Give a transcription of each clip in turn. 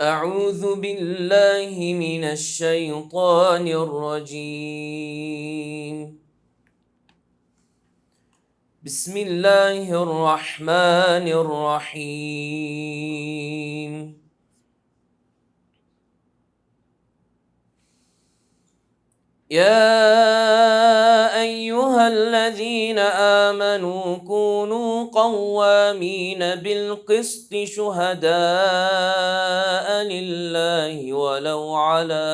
أعوذ بالله من الشيطان الرجيم. بسم الله الرحمن الرحيم. يا أيها الذين آمنوا كونوا قوامين بالقسط شهداء لله ولو على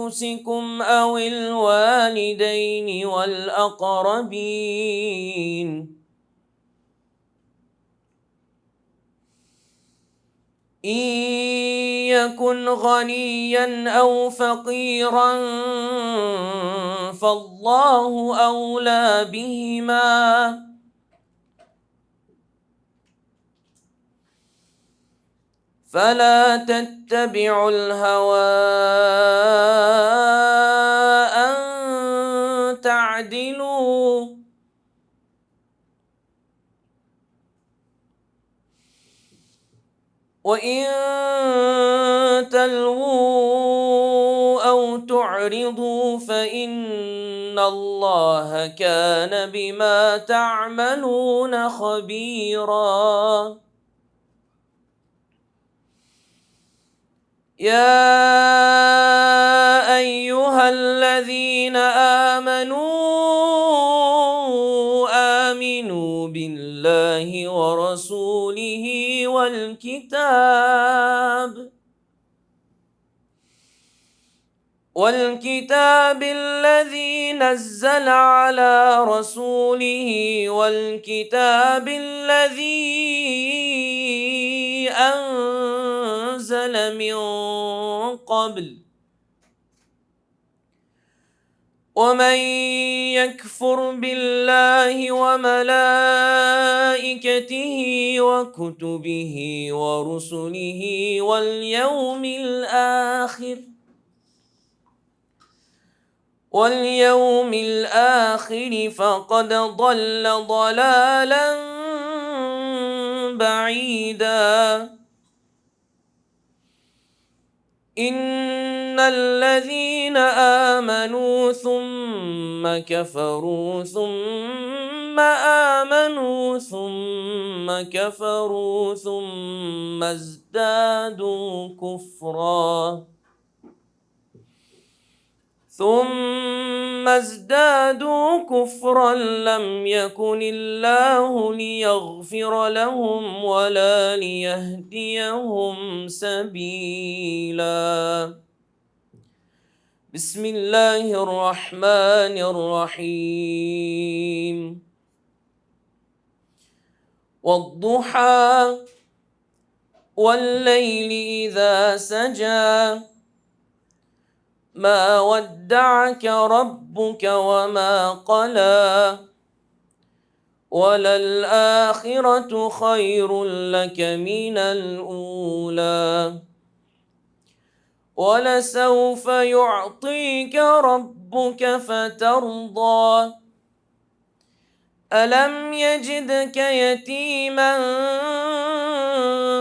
أنفسكم أو الوالدين والأقربين إن يكن غنيا أو فقيرا فالله أولى بهما فلا تتبعوا الهوى أن تعدلوا وإن تلووا أو تعرضوا فإن الله كان بما تعملون خبيرا. يا أيها الذين آمنوا بالله ورسوله والكتاب الذي نزل على رسوله والكتاب الذي أنزل من قبل ومن يكفر بالله وملائكته وكتبه ورسله واليوم الآخر فقد ضل ضلالا بعيدا. إن الذين آمنوا ثم كفروا ثم آمنوا ثم كفروا ثم ازدادوا كفرا لم يكن الله ليغفر لهم ولا ليهديهم سبيلا. بسم الله الرحمن الرحيم. والضحى والليل إذا سجى ما ودعك ربك وما قلى وللآخرة خير لك من الأولى ولسوف يعطيك ربك فترضى ألم يجدك يتيما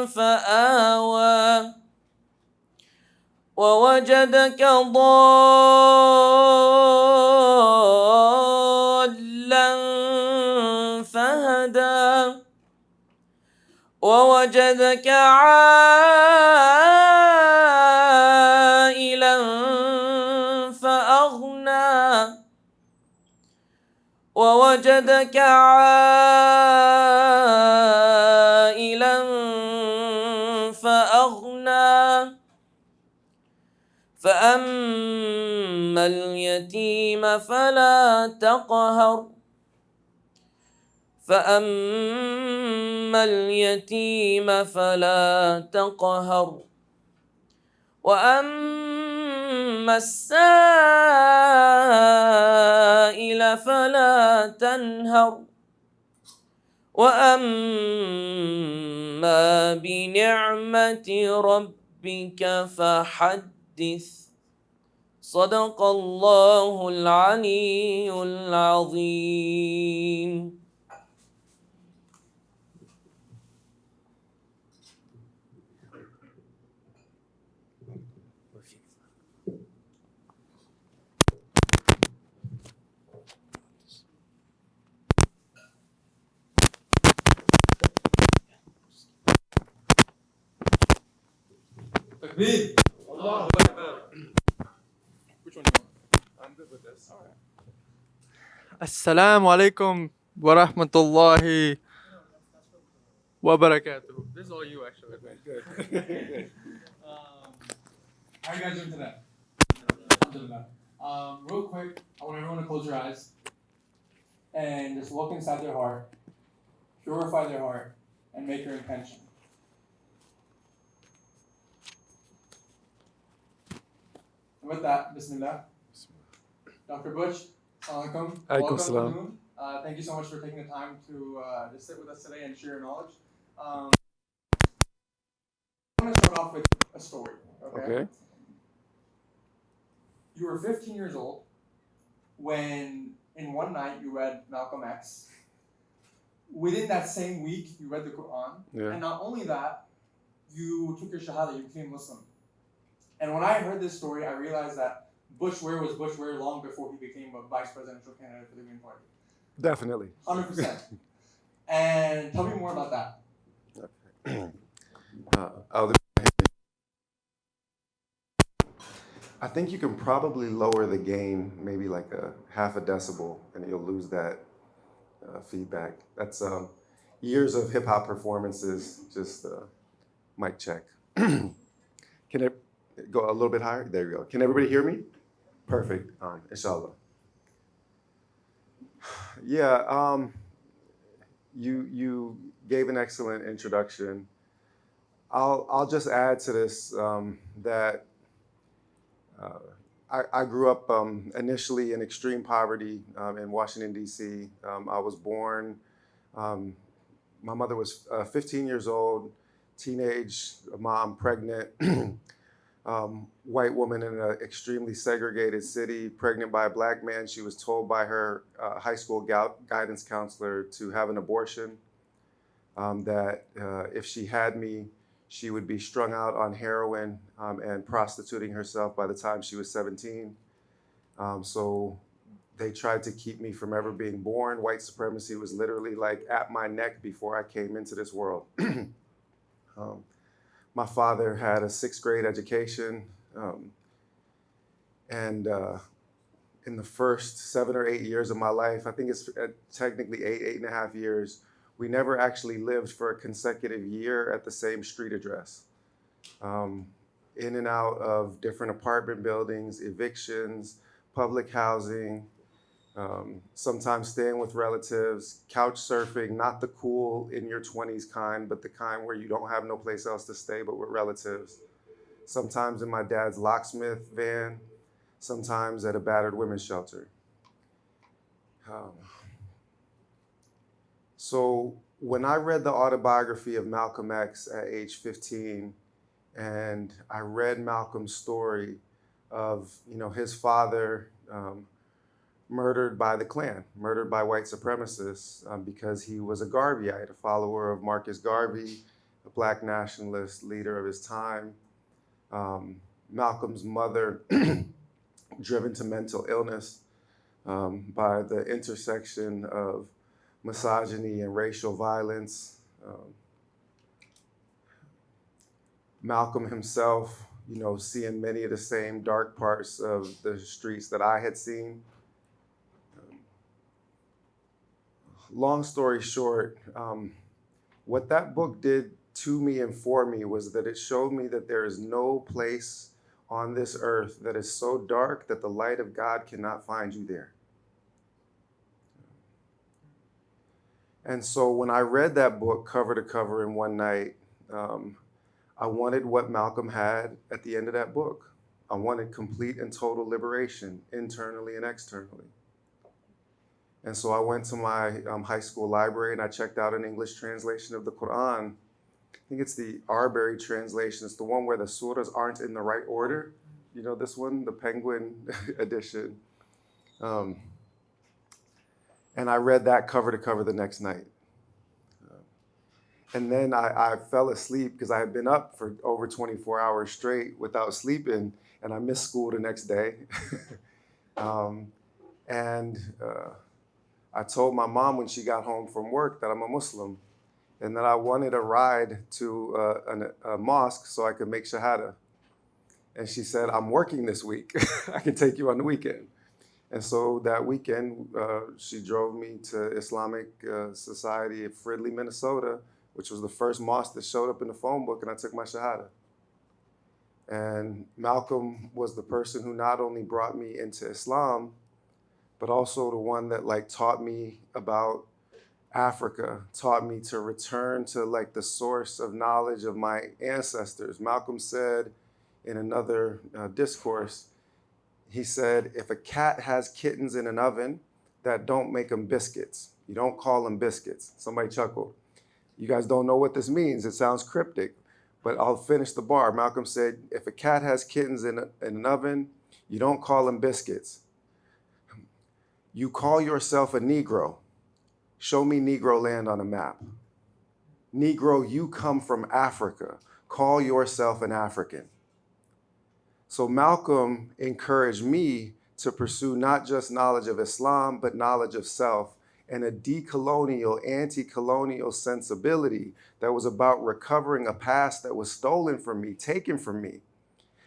فآوى ووجدك ضالا فهدى ووجدك عائلا فأغنى ووجدك عائلا فأغنى فأما اليتيم فلا تقهر وأما السائل فلا تنهر وأما بنعمة ربك فحدث. صدق الله العلي العظيم. Takbir. Allahu Akbar. Which one do you want? I'm good with this. All right. Assalamu alaikum wa rahmatullahi wa barakatuh. This is all you, actually. Good. How are you guys doing today? Alhamdulillah. Real quick, I want everyone to close your eyes and just look inside their heart, purify their heart, and make your intention. And with that, Bismillah. Dr. Butch, Assalamualaikum. Welcome to Noon. Thank you so much for taking the time to sit with us today and share your knowledge. I want to start off with a story. Okay. You were 15 years old when, in one night, you read Malcolm X. Within that same week, you read the Qur'an. Yeah. And not only that, you took your Shahada, you became Muslim. And when I heard this story, I realized that Butch Ware was Butch Ware long before he became a vice presidential candidate for the Green Party. Definitely. 100%. And tell me more about that. I think you can probably lower the gain maybe like a half a decibel and you'll lose that feedback. That's years of hip hop performances, just mic check. Can it go a little bit higher? There you go. Can everybody hear me? Perfect, inshallah. Yeah, you gave an excellent introduction. I'll just add to this that I grew up initially in extreme poverty in Washington, D.C. I was born, my mother was 15 years old, teenage mom, pregnant, white woman in an extremely segregated city, pregnant by a black man. She was told by her high school guidance counselor to have an abortion, that if she had me, she would be strung out on heroin and prostituting herself by the time she was 17. So they tried to keep me from ever being born. White supremacy was literally like at my neck before I came into this world. My father had a 6th grade education, and in the first 7 or 8 years of my life, I think it's technically 8.5 years, we never actually lived for a consecutive year at the same street address. In and out of different apartment buildings, evictions, public housing, sometimes staying with relatives, couch surfing, not the cool in your 20s kind, but the kind where you don't have no place else to stay but with relatives. Sometimes in my dad's locksmith van, sometimes at a battered women's shelter. So when I read the autobiography of Malcolm X at age 15, and I read Malcolm's story of, his father murdered by the Klan, murdered by white supremacists because he was a Garveyite, a follower of Marcus Garvey, a black nationalist leader of his time. Malcolm's mother driven to mental illness by the intersection of misogyny and racial violence. Malcolm himself, seeing many of the same dark parts of the streets that I had seen. Long story short, what that book did to me and for me was that it showed me that there is no place on this earth that is so dark that the light of God cannot find you there. And so when I read that book cover to cover in one night, I wanted what Malcolm had at the end of that book. I wanted complete and total liberation, internally and externally. And so I went to my high school library and I checked out an English translation of the Quran. I think it's the Arbery translation. It's the one where the surahs aren't in the right order. this one, the Penguin edition. And I read that cover to cover the next night. And then I fell asleep because I had been up for over 24 hours straight without sleeping, and I missed school the next day. And I told my mom when she got home from work that I'm a Muslim and that I wanted a ride to a mosque so I could make shahada. And she said, I'm working this week. I can take you on the weekend. And so that weekend, she drove me to Islamic Society of Fridley, Minnesota, which was the first mosque that showed up in the phone book, and I took my shahada. And Malcolm was the person who not only brought me into Islam, but also the one that taught me about Africa, taught me to return to the source of knowledge of my ancestors. Malcolm said in another discourse, he said, if a cat has kittens in an oven, that don't make them biscuits. You don't call them biscuits. Somebody chuckled. You guys don't know what this means. It sounds cryptic, but I'll finish the bar. Malcolm said, if a cat has kittens in an oven, you don't call them biscuits. You call yourself a Negro. Show me Negro land on a map. Negro, you come from Africa. Call yourself an African. So Malcolm encouraged me to pursue not just knowledge of Islam, but knowledge of self and a decolonial, anti-colonial sensibility that was about recovering a past that was stolen from me, taken from me.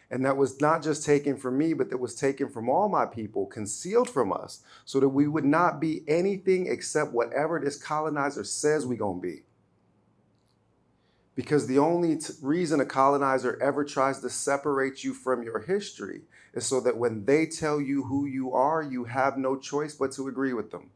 And that was not just taken from me, but that was taken from all my people, concealed from us, so that we would not be anything except whatever this colonizer says we're gonna be. Because the only reason a colonizer ever tries to separate you from your history is so that when they tell you who you are, you have no choice but to agree with them.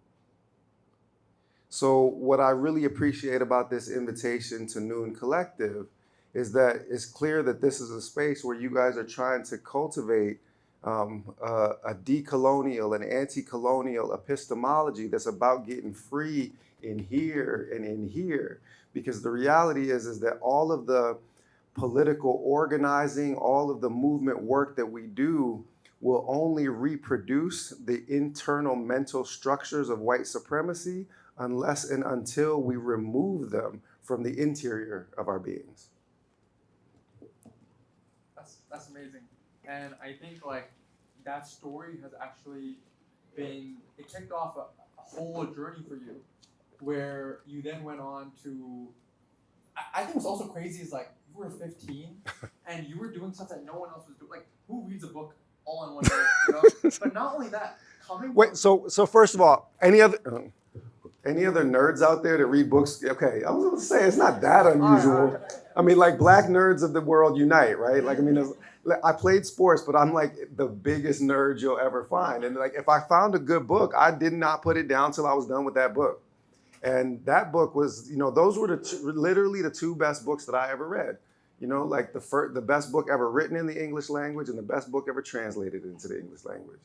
So what I really appreciate about this invitation to Noon Collective is that it's clear that this is a space where you guys are trying to cultivate a decolonial and anti-colonial epistemology that's about getting free in here and in here. Because the reality is that all of the political organizing, all of the movement work that we do will only reproduce the internal mental structures of white supremacy unless and until we remove them from the interior of our beings. That's amazing. And I think that story has actually been, it kicked off a whole journey for you where you then went on to, I think what's also crazy is you were 15 and you were doing stuff that no one else was doing. Who reads a book all in one day, But not only that, so first of all, any other nerds out there that read books? Okay, I was going to say it's not that unusual. All right. I mean, black nerds of the world unite, right? I played sports, but I'm the biggest nerd you'll ever find. And if I found a good book, I did not put it down till I was done with that book. And that book was, those were literally the two best books that I ever read. The best book ever written in the English language and the best book ever translated into the English language.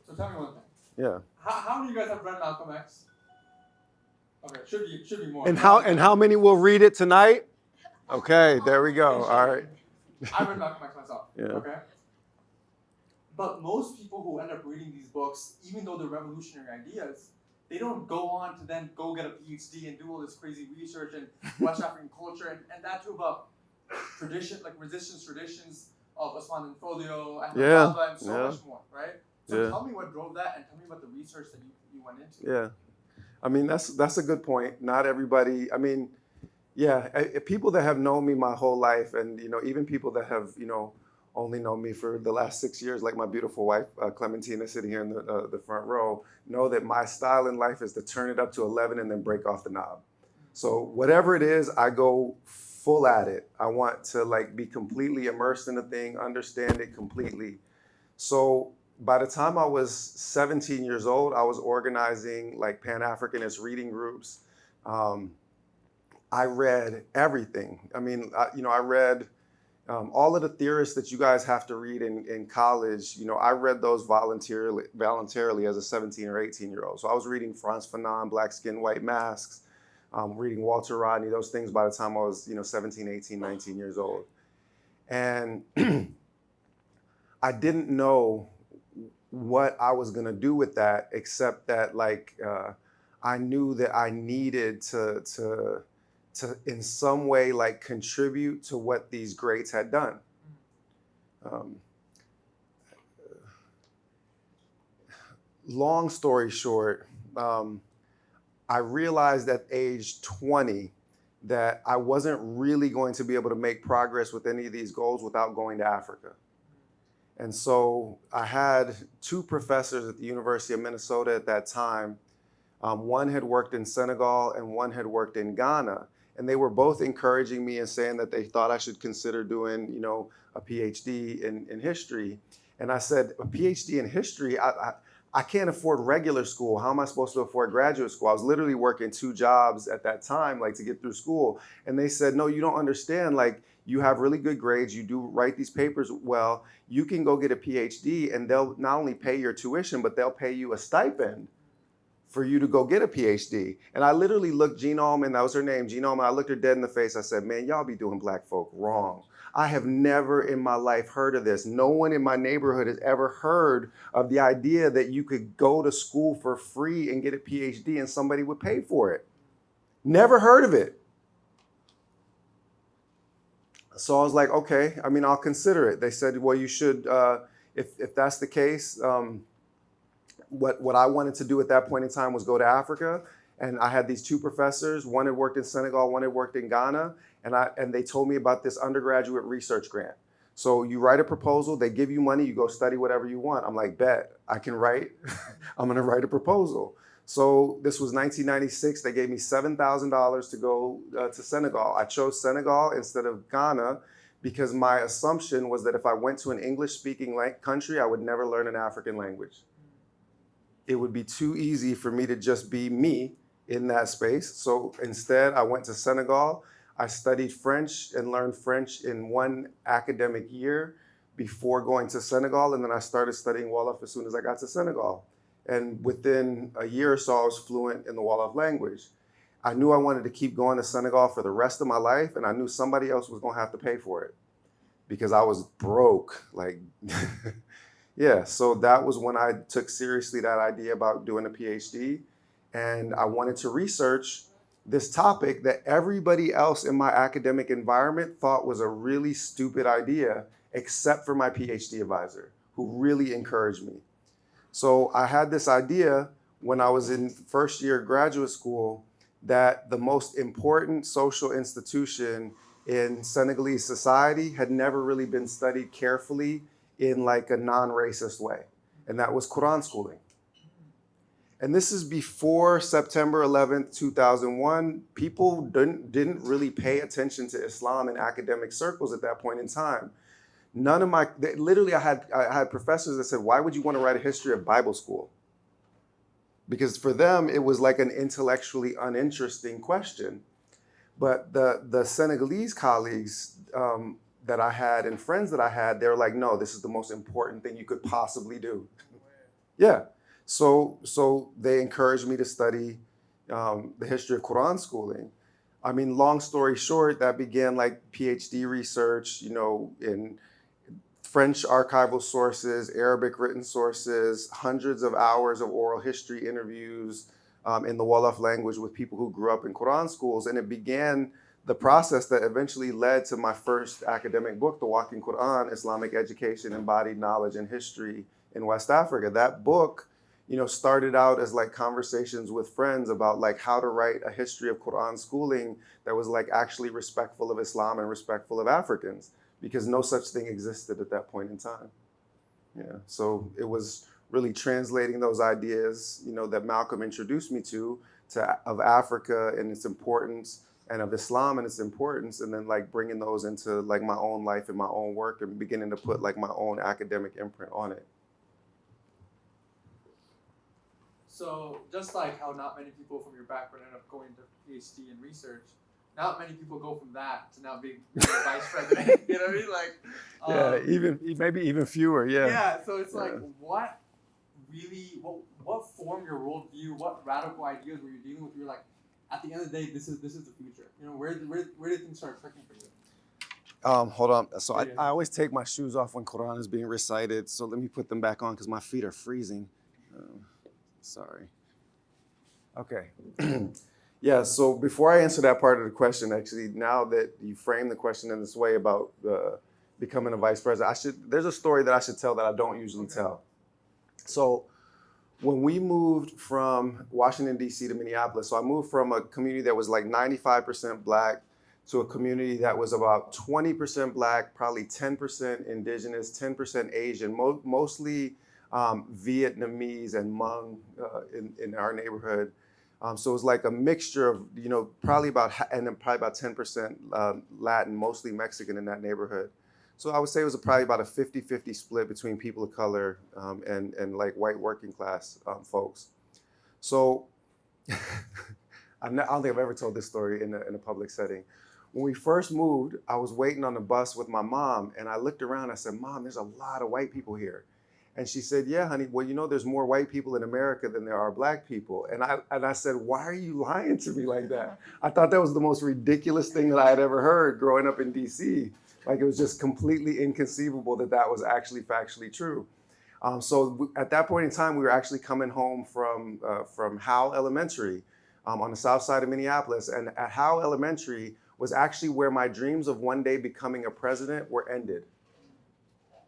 So tell me one thing. Yeah. How many of you guys have read Malcolm X? Okay, should be more. And how many will read it tonight? Okay, there we go. All right. I read Malcolm X myself. Yeah. Okay. But most people who end up reading these books, even though they're revolutionary ideas, they don't go on to then go get a PhD and do all this crazy research in West African culture and that too about resistance traditions of Osman and Folio and and so much more, right? So tell me what drove that and tell me about the research that you went into. Yeah. I mean, that's a good point. Not everybody, people that have known me my whole life and, even people that have, only known me for the last 6 years, like my beautiful wife, Clementina, sitting here in the front row, know that my style in life is to turn it up to 11 and then break off the knob. So whatever it is, I go full at it. I want to be completely immersed in the thing, understand it completely. So by the time I was 17 years old, I was organizing Pan-Africanist reading groups. I read everything. I mean, I read all of the theorists that you guys have to read in college. I read those voluntarily as a 17 or 18-year-old. So I was reading Frantz Fanon, Black Skin, White Masks, reading Walter Rodney, those things by the time I was 17, 18, 19 years old. And I didn't know what I was gonna do with that, except that I knew that I needed to in some way like contribute to what these greats had done. Um, Long story short, I realized at age 20 that I wasn't really going to be able to make progress with any of these goals without going to Africa. And so I had two professors at the University of Minnesota at that time. One had worked in Senegal and one had worked in Ghana. And they were both encouraging me and saying that they thought I should consider doing, a PhD in history. And I said, a PhD in history? I can't afford regular school. How am I supposed to afford graduate school? I was literally working two jobs at that time, like to get through school. And they said, no, you don't understand. Like, you have really good grades. You do write these papers well. You can go get a PhD and they'll not only pay your tuition, but they'll pay you a stipend for you to go get a PhD. And I literally looked Jean Allman, that was her name, Jean Allman, I looked her dead in the face. I said, man, y'all be doing black folk wrong. I have never in my life heard of this. No one in my neighborhood has ever heard of the idea that you could go to school for free and get a PhD and somebody would pay for it. Never heard of it. So I was like, okay, I'll consider it. They said, well, you should, if that's the case, what I wanted to do at that point in time was go to Africa. And I had these two professors. One had worked in Senegal, one had worked in Ghana. And they told me about this undergraduate research grant. So you write a proposal, they give you money, you go study whatever you want. I'm like, bet, I can write. I'm going to write a proposal. So this was 1996. They gave me $7,000 to go to Senegal. I chose Senegal instead of Ghana because my assumption was that if I went to an English-speaking country, I would never learn an African language. It would be too easy for me to just be me in that space. So instead, I went to Senegal. I studied French and learned French in one academic year before going to Senegal. And then I started studying Wolof as soon as I got to Senegal. And within a year or so, I was fluent in the Wolof language. I knew I wanted to keep going to Senegal for the rest of my life. And I knew somebody else was going to have to pay for it because I was broke. Yeah, so that was when I took seriously that idea about doing a PhD. And I wanted to research this topic that everybody else in my academic environment thought was a really stupid idea, except for my PhD advisor, who really encouraged me. So I had this idea when I was in first year graduate school that the most important social institution in Senegalese society had never really been studied carefully in like a non-racist way. And that was Qur'an schooling. And this is before September 11th, 2001. People didn't really pay attention to Islam in academic circles at that point in time. I had professors that said, why would you want to write a history of Bible school? Because for them, it was like an intellectually uninteresting question. But the Senegalese colleagues that I had and friends that I had, they were like, no, this is the most important thing you could possibly do. Yeah. So they encouraged me to study the history of Quran schooling. Long story short, that began like PhD research, in French archival sources, Arabic written sources, hundreds of hours of oral history interviews in the Wolof language with people who grew up in Quran schools. And it began the process that eventually led to my first academic book, The Walking Quran, Islamic Education, Embodied Knowledge, and History in West Africa. That book, started out as like conversations with friends about like how to write a history of Quran schooling that was like actually respectful of Islam and respectful of Africans, because no such thing existed at that point in time. Yeah, so it was really translating those ideas, that Malcolm introduced me to of Africa and its importance, and of Islam and its importance, and then like bringing those into like my own life and my own work and beginning to put like my own academic imprint on it. So just like how not many people from your background end up going to PhD in research, not many people go from that to now being vice president. You know what I mean? Yeah, maybe even fewer. Yeah. Yeah. So it's like, what formed your worldview? What radical ideas were you dealing with? You're like, at the end of the day, this is the future. Where did things start clicking for you? Hold on. So I always take my shoes off when Quran is being recited. So let me put them back on because my feet are freezing. Sorry. Okay. Yeah, so before I answer that part of the question, actually, now that you frame the question in this way about becoming a vice president, there's a story that I should tell that I don't usually tell. So when we moved from Washington, D.C. to Minneapolis, so I moved from a community that was like 95% Black to a community that was about 20% Black, probably 10% Indigenous, 10% Asian, mostly Vietnamese and Hmong in our neighborhood. So it was like a mixture of, probably about 10% Latin, mostly Mexican in that neighborhood. So I would say it was probably about a 50-50 split between people of color and like white working class folks. So I don't think I've ever told this story in a public setting. When we first moved, I was waiting on the bus with my mom, and I looked around and I said, "Mom, there's a lot of white people here." And she said, "Yeah, honey, well, there's more white people in America than there are Black people." And I said, "Why are you lying to me like that?" I thought that was the most ridiculous thing that I had ever heard growing up in DC. Like, it was just completely inconceivable that was actually factually true. So at that point in time, we were actually coming home from Howell Elementary on the south side of Minneapolis. And at Howell Elementary was actually where my dreams of one day becoming a president were ended.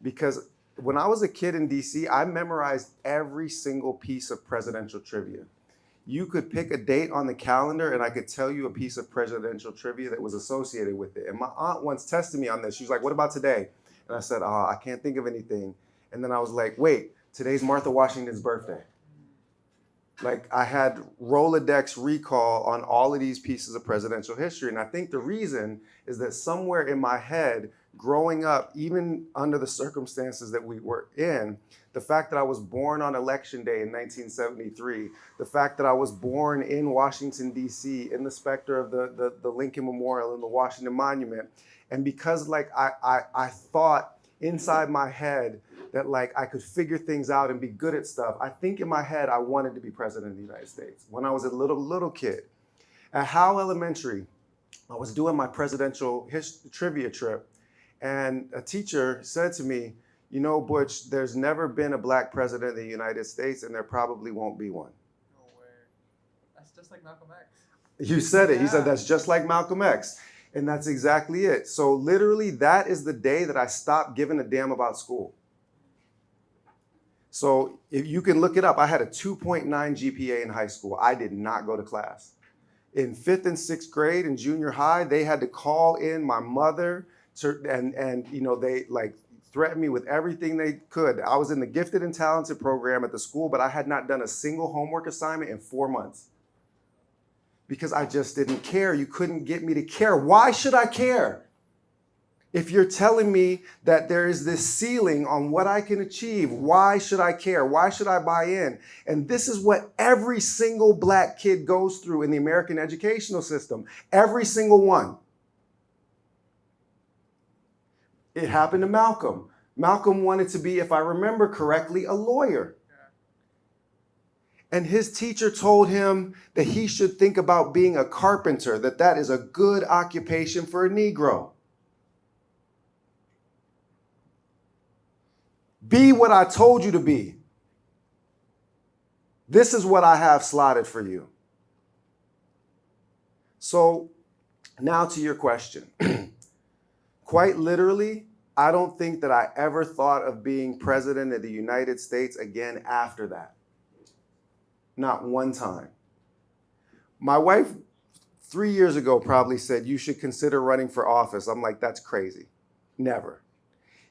Because when I was a kid in DC, I memorized every single piece of presidential trivia. You could pick a date on the calendar and I could tell you a piece of presidential trivia that was associated with it. And my aunt once tested me on this. She was like, "What about today?" And I said, "I can't think of anything." And then I was like, "Wait, today's Martha Washington's birthday." Like, I had Rolodex recall on all of these pieces of presidential history. And I think the reason is that somewhere in my head, growing up, even under the circumstances that we were in, the fact that I was born on Election Day in 1973, the fact that I was born in Washington, D.C., in the specter of the Lincoln Memorial and the Washington Monument, and because I thought inside my head that I could figure things out and be good at stuff, I think in my head I wanted to be president of the United States when I was a little kid. At Howell Elementary, I was doing my presidential trivia trip, and a teacher said to me, "Butch, there's never been a Black president of the United States, and there probably won't be one." No way. That's just like Malcolm X. You said it. He said, "That's just like Malcolm X." And that's exactly it. So literally, that is the day that I stopped giving a damn about school. So if you can look it up, I had a 2.9 GPA in high school. I did not go to class. In 5th and 6th grade in junior high, they had to call in my mother and they threatened me with everything they could. I was in the gifted and talented program at the school, but I had not done a single homework assignment in 4 months because I just didn't care. You couldn't get me to care. Why should I care? If you're telling me that there is this ceiling on what I can achieve, why should I care? Why should I buy in? And this is what every single Black kid goes through in the American educational system. Every single one. It happened to Malcolm. Malcolm wanted to be, if I remember correctly, a lawyer. And his teacher told him that he should think about being a carpenter, that is a good occupation for a Negro. Be what I told you to be. This is what I have slotted for you. So now to your question. Quite literally, I don't think that I ever thought of being president of the United States again after that. Not one time. My wife 3 years ago probably said, "You should consider running for office." I'm like, "That's crazy." Never.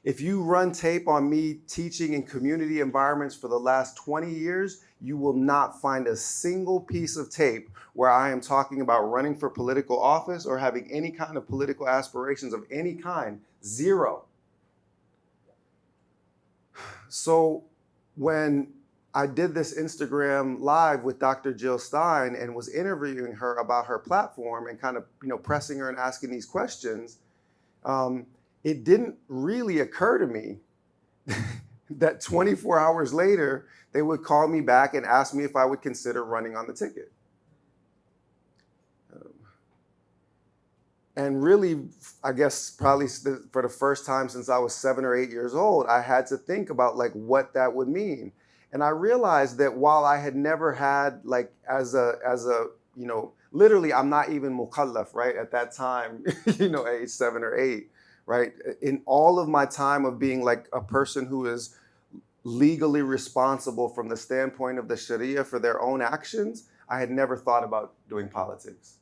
If you run tape on me teaching in community environments for the last 20 years, you will not find a single piece of tape where I am talking about running for political office or having any kind of political aspirations of any kind. Zero. So when I did this Instagram live with Dr. Jill Stein and was interviewing her about her platform and kind of, pressing her and asking these questions, it didn't really occur to me that 24 hours later, they would call me back and ask me if I would consider running on the ticket. And really, I guess probably for the first time since I was 7 or 8 years old, I had to think about like what that would mean. And I realized that while I had never had like as a literally I'm not even mukallaf, right? At that time, age 7 or 8, right? In all of my time of being like a person who is legally responsible from the standpoint of the Sharia for their own actions, I had never thought about doing politics.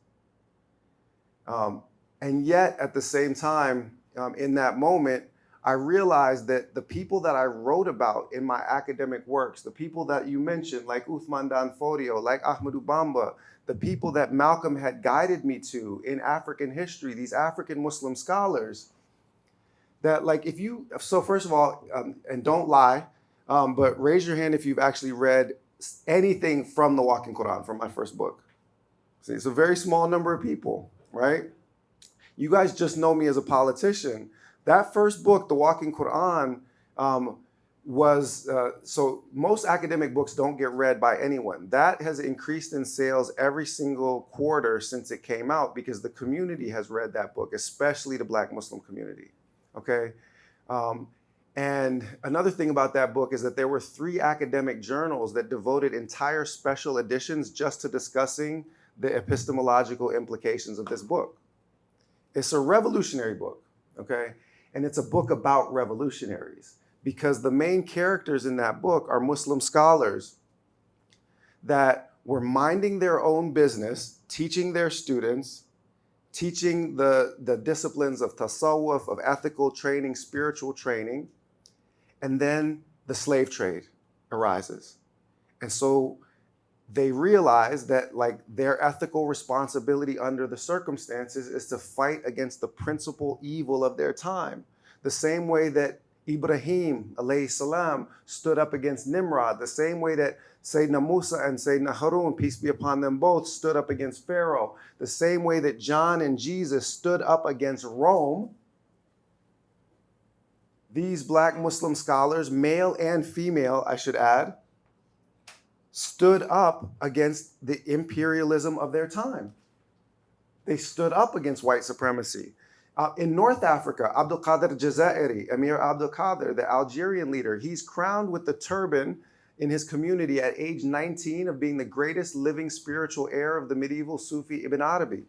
And yet, at the same time, in that moment, I realized that the people that I wrote about in my academic works, the people that you mentioned, like Uthman Danfodio, like Ahmadou Bamba, the people that Malcolm had guided me to in African history, these African Muslim scholars, that like so first of all, and don't lie, but raise your hand if you've actually read anything from the Walking Quran, from my first book. See, it's a very small number of people, right? You guys just know me as a politician. That first book, The Walking Quran, so most academic books don't get read by anyone. That has increased in sales every single quarter since it came out because the community has read that book, especially the Black Muslim community. Okay. And another thing about that book is that there were 3 academic journals that devoted entire special editions just to discussing the epistemological implications of this book. It's a revolutionary book, okay? And it's a book about revolutionaries because the main characters in that book are Muslim scholars that were minding their own business, teaching their students, teaching the disciplines of tasawwuf, of ethical training, spiritual training, and then the slave trade arises. And so they realize that like their ethical responsibility under the circumstances is to fight against the principal evil of their time. The same way that Ibrahim alayhi salam stood up against Nimrod, the same way that Sayyidina Musa and Sayyidina Harun, peace be upon them both, stood up against Pharaoh, the same way that John and Jesus stood up against Rome. These Black Muslim scholars, male and female, I should add, stood up against the imperialism of their time. They stood up against white supremacy. In North Africa, Abdul Qadir Jazairi, Emir Abdul Qadir, the Algerian leader, he's crowned with the turban in his community at age 19 of being the greatest living spiritual heir of the medieval Sufi Ibn Arabi.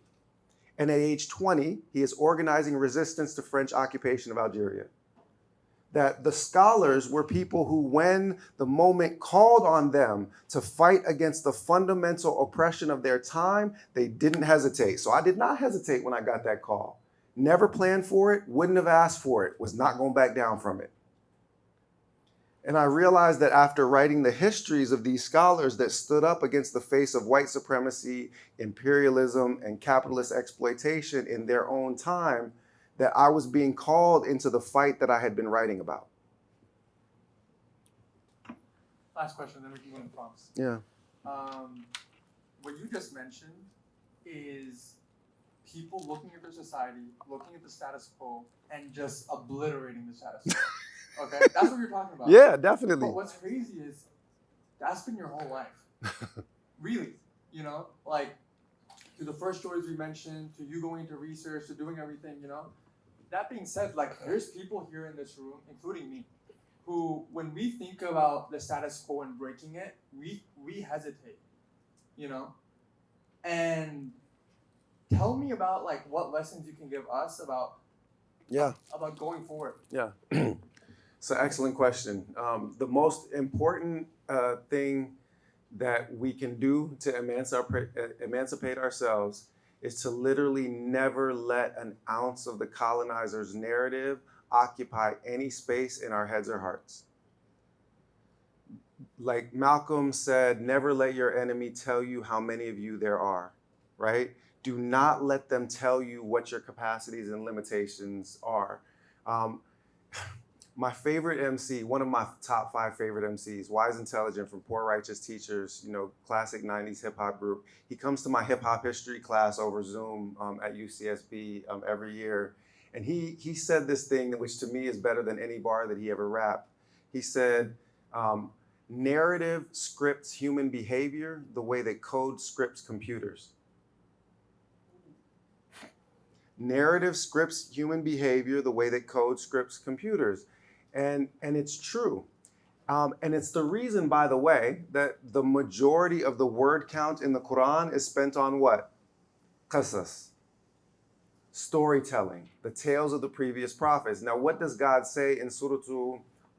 And at age 20, he is organizing resistance to French occupation of Algeria. That the scholars were people who, when the moment called on them to fight against the fundamental oppression of their time, they didn't hesitate. So I did not hesitate when I got that call. Never planned for it, wouldn't have asked for it, was not going back down from it. And I realized that after writing the histories of these scholars that stood up against the face of white supremacy, imperialism, and capitalist exploitation in their own time, that I was being called into the fight that I had been writing about. Last question, then we can go into prompts. Yeah. What you just mentioned is people looking at their society, looking at the status quo, and just obliterating the status quo. Okay? That's what you're talking about. Yeah, definitely. But what's crazy is that's been your whole life. Really. Like, to the first stories we mentioned, to you going into research, to doing everything, That being said, like, there's people here in this room, including me, who, when we think about the status quo and breaking it, we hesitate, And tell me about, like, what lessons you can give us about going forward. Yeah. It's an excellent question. The most important thing that we can do to emancipate ourselves is to literally never let an ounce of the colonizer's narrative occupy any space in our heads or hearts. Like Malcolm said, never let your enemy tell you how many of you there are, right? Do not let them tell you what your capacities and limitations are. My favorite MC, one of my top 5 favorite MCs, Wise Intelligent from Poor Righteous Teachers, classic 90s hip hop group. He comes to my hip hop history class over Zoom at UCSB every year. And he said this thing, which to me is better than any bar that he ever rapped. He said, narrative scripts human behavior the way that code scripts computers. Narrative scripts human behavior the way that code scripts computers. And it's true. And it's the reason, by the way, that the majority of the word count in the Quran is spent on what? Qasas. Storytelling, the tales of the previous prophets. Now, what does God say in Surah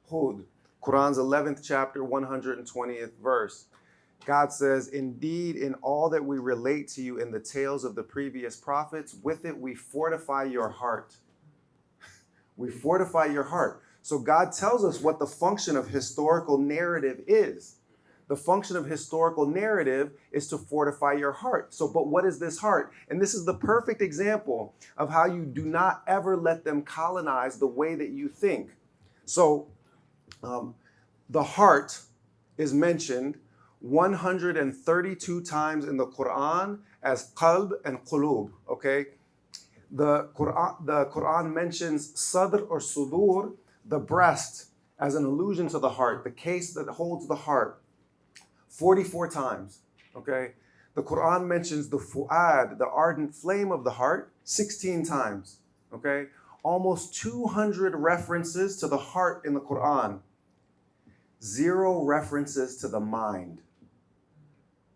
Hud, Quran's 11th chapter, 120th verse? God says, indeed, in all that we relate to you in the tales of the previous prophets, with it we fortify your heart. We fortify your heart. So God tells us what the function of historical narrative is. The function of historical narrative is to fortify your heart. So, but what is this heart? And this is the perfect example of how you do not ever let them colonize the way that you think. So, the heart is mentioned 132 times in the Quran as qalb and qulub, okay? The Quran mentions sadr or sudur, the breast, as an allusion to the heart, the case that holds the heart, 44 times, okay? The Quran mentions the fu'ad, the ardent flame of the heart, 16 times, okay? Almost 200 references to the heart in the Quran. 0 references to the mind.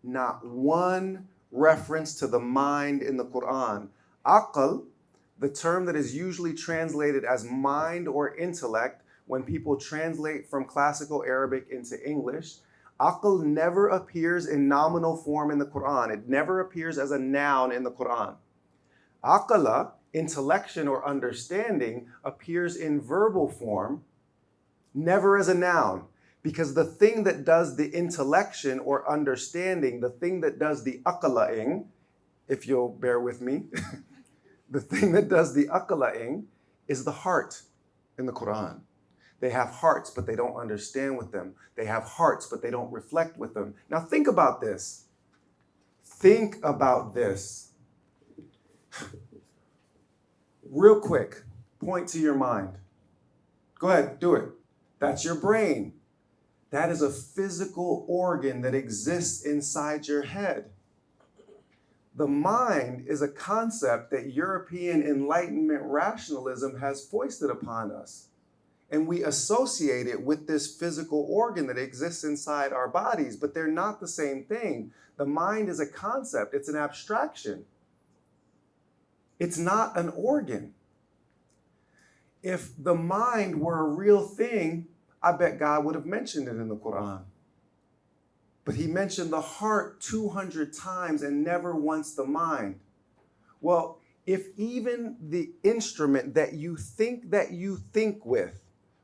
Not one reference to the mind in the Quran. Aql, the term that is usually translated as mind or intellect when people translate from classical Arabic into English, aql never appears in nominal form in the Quran. It never appears as a noun in the Quran. Aqala, intellection or understanding, appears in verbal form, never as a noun. Because the thing that does the intellection or understanding, the thing that does the aqla'ing, if you'll bear with me, the thing that does the aqla'ing is the heart in the Quran. They have hearts, but they don't understand with them. They have hearts, but they don't reflect with them. Now think about this. Think about this. Real quick, point to your mind. Go ahead, do it. That's your brain. That is a physical organ that exists inside your head. The mind is a concept that European Enlightenment rationalism has foisted upon us. And we associate it with this physical organ that exists inside our bodies, but they're not the same thing. The mind is a concept, it's an abstraction. It's not an organ. If the mind were a real thing, I bet God would have mentioned it in the Quran. But he mentioned the heart 200 times and never once the mind. Well, if even the instrument that you think with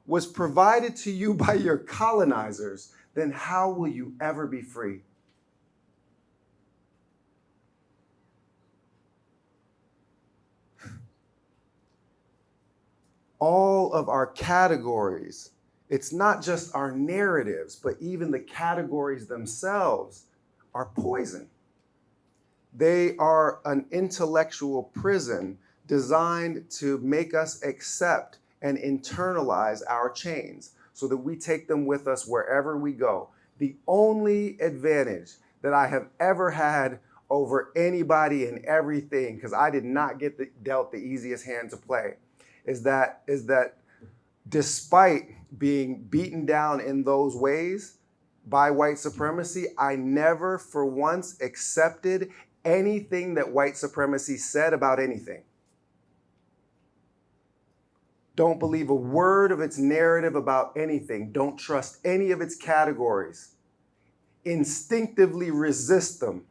was provided to you by your colonizers, then how will you ever be free? All of our categories, it's not just our narratives, but even the categories themselves are poison. They are an intellectual prison designed to make us accept and internalize our chains so that we take them with us wherever we go. The only advantage that I have ever had over anybody and everything, because I did not get dealt the easiest hand to play, is that despite being beaten down in those ways by white supremacy, I never for once accepted anything that white supremacy said about anything. Don't believe a word of its narrative about anything. Don't trust any of its categories. Instinctively resist them.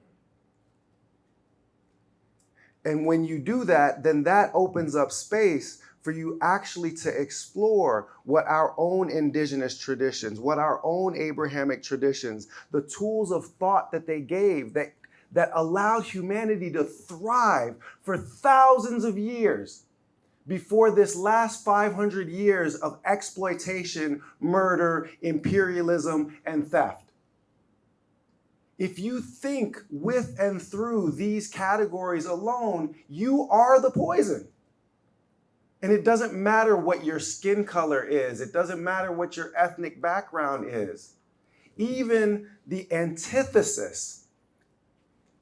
And when you do that, then that opens up space for you actually to explore what our own indigenous traditions, what our own Abrahamic traditions, the tools of thought that they gave that allowed humanity to thrive for thousands of years before this last 500 years of exploitation, murder, imperialism, and theft. If you think with and through these categories alone, you are the poison. And it doesn't matter what your skin color is. It doesn't matter what your ethnic background is. Even the antithesis,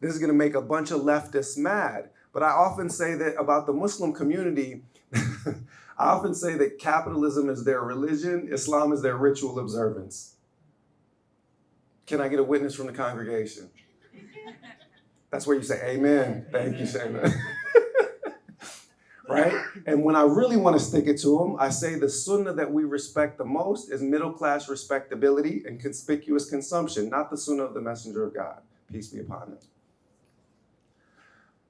this is going to make a bunch of leftists mad, But I often say that about the Muslim community, I often say that capitalism is their religion, Islam is their ritual observance. Can I get a witness from the congregation? That's where you say amen. Thank you, Shayna. Right? And when I really want to stick it to them, I say the sunnah that we respect the most is middle-class respectability and conspicuous consumption, not the sunnah of the messenger of God. Peace be upon him.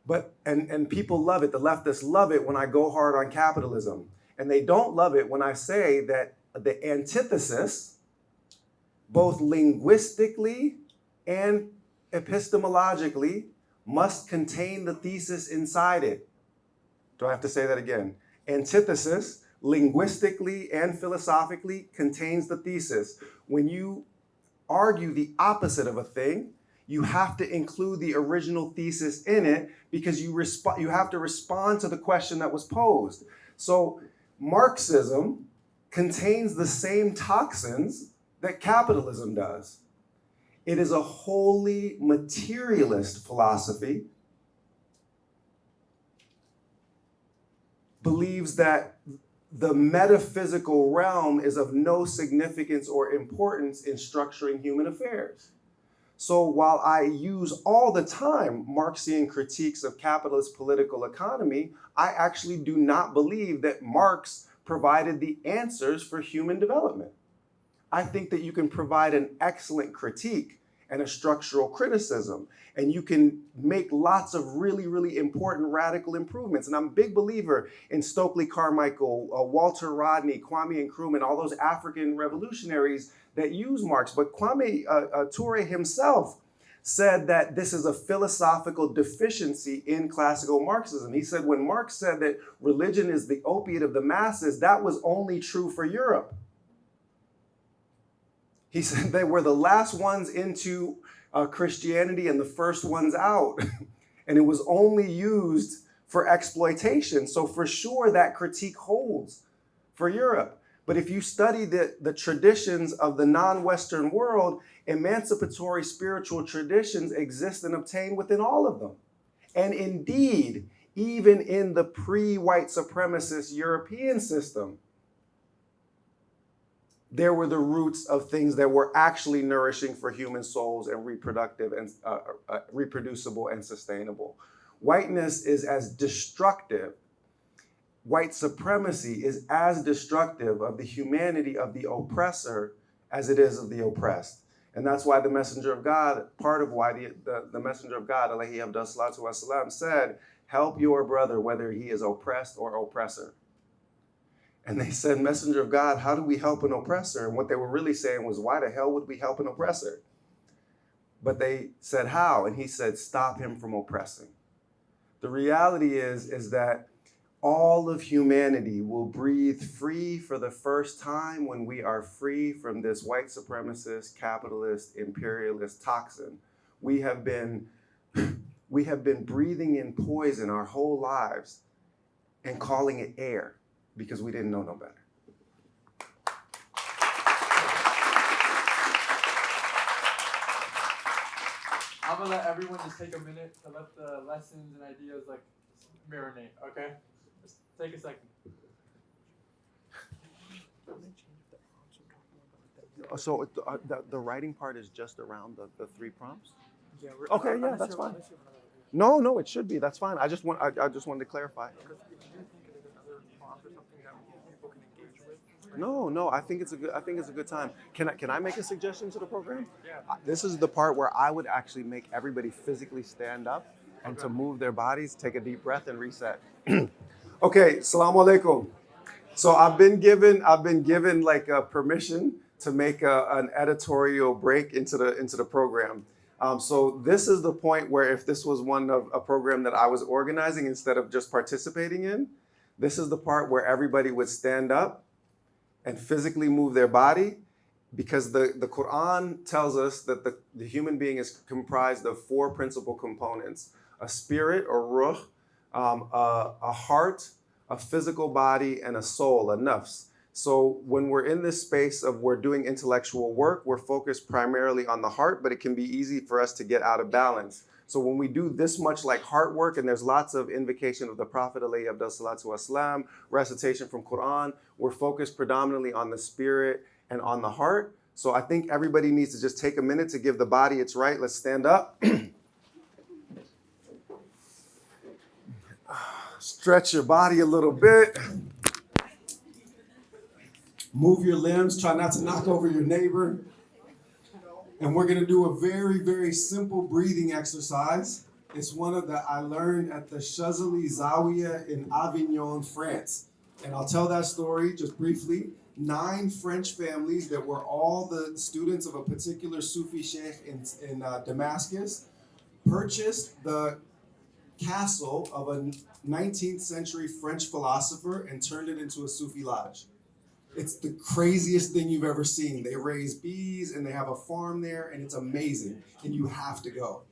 But, and people love it, the leftists love it when I go hard on capitalism. And they don't love it when I say that the antithesis, both linguistically and epistemologically, must contain the thesis inside it. Do I have to say that again? Antithesis, linguistically and philosophically, contains the thesis. When you argue the opposite of a thing, you have to include the original thesis in it because you have to respond to the question that was posed. So Marxism contains the same toxins that capitalism does. It is a wholly materialist philosophy, believes that the metaphysical realm is of no significance or importance in structuring human affairs. So while I use all the time Marxian critiques of capitalist political economy, I actually do not believe that Marx provided the answers for human development. I think that you can provide an excellent critique and a structural criticism, and you can make lots of really, really important radical improvements. And I'm a big believer in Stokely Carmichael, Walter Rodney, Kwame Nkrumah, all those African revolutionaries that use Marx. But Kwame Ture himself said that this is a philosophical deficiency in classical Marxism. He said when Marx said that religion is the opiate of the masses, that was only true for Europe. He said they were the last ones into Christianity and the first ones out. And it was only used for exploitation. So for sure that critique holds for Europe. But if you study the traditions of the non-Western world, emancipatory spiritual traditions exist and obtain within all of them. And indeed, even in the pre-white supremacist European system, there were the roots of things that were actually nourishing for human souls and reproductive and reproducible and sustainable. Whiteness is as destructive. White supremacy is as destructive of the humanity of the oppressor as it is of the oppressed. And that's why the messenger of God, part of why the messenger of God, alayhi afdal salatu wasalam, said, help your brother whether he is oppressed or oppressor. And they said, messenger of God, how do we help an oppressor? And what they were really saying was, why the hell would we help an oppressor? But they said, how? And he said, stop him from oppressing. The reality is that all of humanity will breathe free for the first time when we are free from this white supremacist, capitalist, imperialist toxin. We have been breathing in poison our whole lives and calling it air because we didn't know no better. I'm gonna let everyone just take a minute to let the lessons and ideas like marinate, okay? Just take a second. So the writing part is just around the three prompts? Yeah, okay, yeah, that's fine. No, it should be. That's fine. I just wanted to clarify. No, I think it's a good time. Can I make a suggestion to the program? Yeah. This is the part where I would actually make everybody physically stand up and to move their bodies, take a deep breath and reset. Okay, Assalamu alaikum. So I've been given like a permission to make an editorial break into the program. So this is the point where if this was one of a program that I was organizing instead of just participating in, this is the part where everybody would stand up and physically move their body, because the Qur'an tells us that the human being is comprised of four principal components: a spirit or ruh, a heart, a physical body, and a soul, a nafs. So when we're in this space of we're doing intellectual work, we're focused primarily on the heart, but it can be easy for us to get out of balance. So when we do this much like heart work, and there's lots of invocation of the Prophet alayhi abdul salatu wasalam, recitation from Quran, we're focused predominantly on the spirit and on the heart. So I think everybody needs to just take a minute to give the body its right. Let's stand up. Stretch your body a little bit. Move your limbs. Try not to knock over your neighbor. And we're going to do a very, very simple breathing exercise. It's one of that I learned at the Chazali Zawiya in Avignon, France. And I'll tell that story just briefly. 9 French families that were all the students of a particular Sufi sheikh in Damascus purchased the castle of a 19th century French philosopher and turned it into a Sufi lodge. It's the craziest thing you've ever seen. They raise bees and they have a farm there, and it's amazing. And you have to go.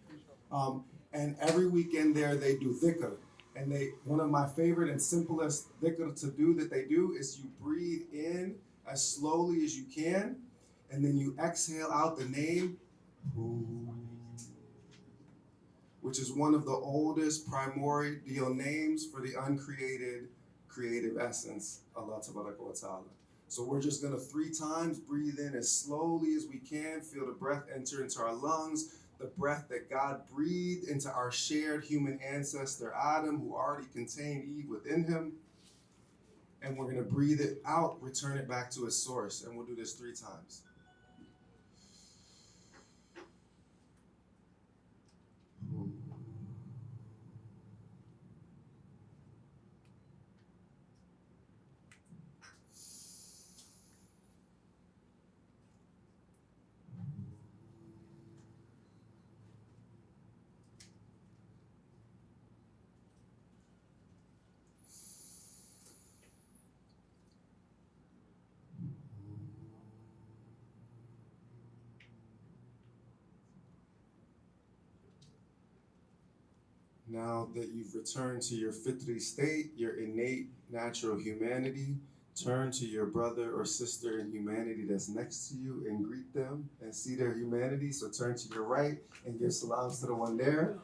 And every weekend there they do dhikr. And one of my favorite and simplest dhikr to do that they do is you breathe in as slowly as you can, and then you exhale out the name, which is one of the oldest primordial names for the uncreated, creative essence, Allah Tabaraka wa Ta'ala. So we're just gonna 3 times breathe in as slowly as we can, feel the breath enter into our lungs, the breath that God breathed into our shared human ancestor Adam, who already contained Eve within him. And we're gonna breathe it out, return it back to its source, and we'll do this 3 times. Now that you've returned to your fitri state, your innate natural humanity, turn to your brother or sister in humanity that's next to you and greet them and see their humanity. So turn to your right and give salams to the one there.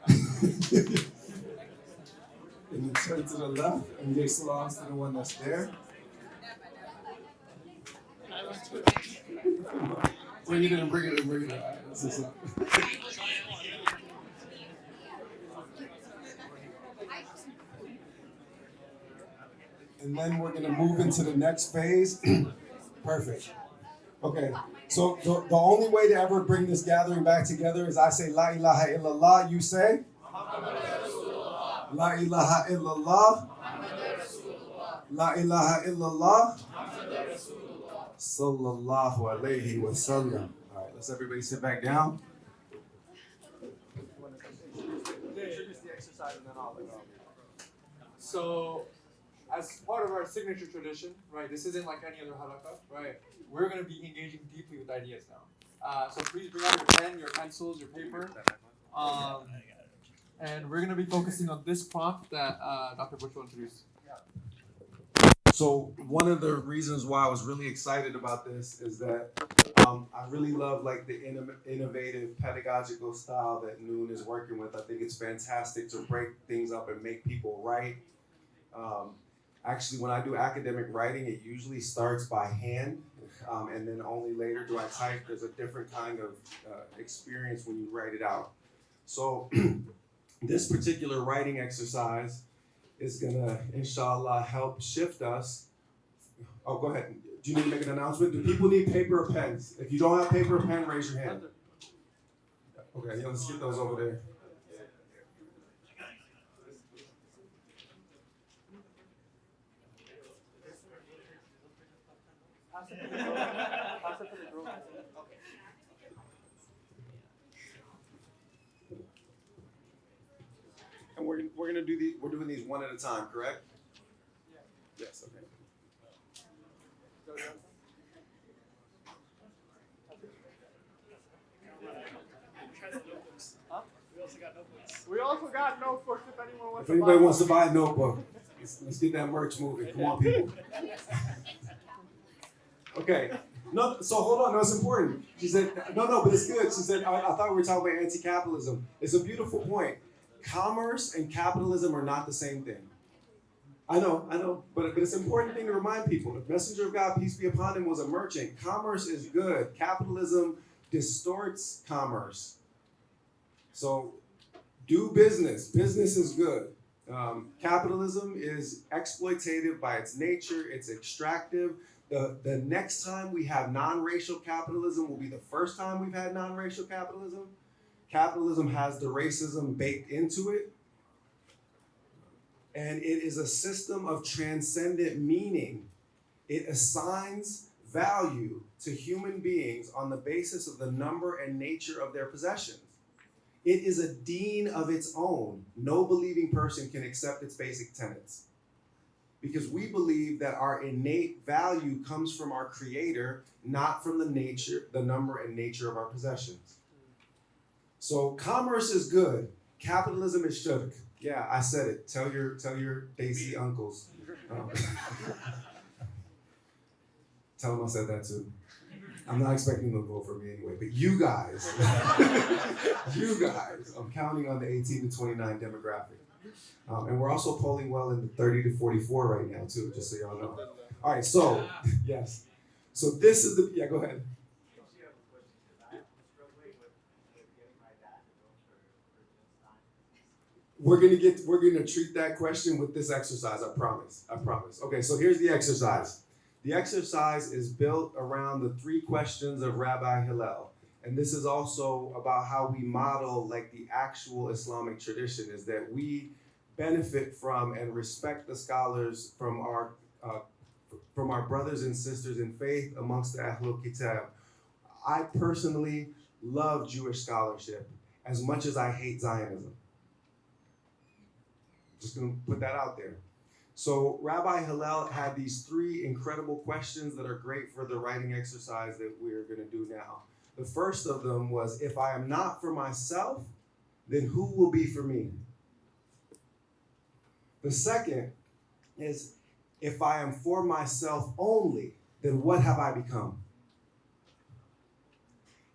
And then turn to the left and give salams to the one that's there. Bring it in, bring it in, bring it in. This is and then we're going to move into the next phase. Perfect. Okay, so the only way to ever bring this gathering back together is I say La ilaha illallah, you say? La ilaha illallah. La ilaha illallah. Sallallahu alayhi wa sallam. All right, let's everybody sit back down. Introduce the exercise and then I'll let go. So, as part of our signature tradition, right, this isn't like any other halakha, right? We're going to be engaging deeply with ideas now. So please bring out your pen, your pencils, your paper. And we're going to be focusing on this prompt that Dr. Butch will introduce. So one of the reasons why I was really excited about this is that I really love like the innovative pedagogical style that Noon is working with. I think it's fantastic to break things up and make people write. Actually, when I do academic writing, it usually starts by hand, and then only later do I type. There's a different kind of experience when you write it out. So this particular writing exercise is gonna, inshallah, help shift us. Oh, go ahead. Do you need to make an announcement? Do people need paper or pens? If you don't have paper or pen, raise your hand. Okay, yeah, let's get those over there. And we're gonna do these. We're doing these one at a time, correct? Yeah. Yes. Okay. Huh? We also got notebooks if anyone wants If to anybody buy wants to buy a notebook, let's get that merch moving. Come on, people. Okay. No, so hold on. No, it's important. She said, no, but it's good. She said, I thought we were talking about anti-capitalism. It's a beautiful point. Commerce and capitalism are not the same thing. I know, but it's an important thing to remind people. The messenger of God, peace be upon him, was a merchant. Commerce is good. Capitalism distorts commerce. So do business. Business is good. Capitalism is exploitative by its nature. It's extractive. The next time we have non-racial capitalism will be the first time we've had non-racial capitalism. Capitalism has the racism baked into it. And it is a system of transcendent meaning. It assigns value to human beings on the basis of the number and nature of their possessions. It is a dean of its own. No believing person can accept its basic tenets. Because we believe that our innate value comes from our Creator, not from the number and nature of our possessions. So commerce is good. Capitalism is shirk. Yeah, I said it. Tell your Desi uncles. Tell them I said that too. I'm not expecting them to vote for me anyway, but you guys, I'm counting on the 18 to 29 demographic. And we're also polling well in the 30 to 44 right now too, just so y'all know. All right, so, yes. So this is go ahead. We're gonna treat that question with this exercise, I promise. Okay, so here's the exercise. The exercise is built around the 3 questions of Rabbi Hillel. And this is also about how we model like the actual Islamic tradition, is that we benefit from and respect the scholars from our brothers and sisters in faith amongst the Ahlul Kitab. I personally love Jewish scholarship as much as I hate Zionism. Just gonna put that out there. So Rabbi Hillel had these 3 incredible questions that are great for the writing exercise that we're gonna do now. The first of them was, if I am not for myself, then who will be for me? The second is, if I am for myself only, then what have I become?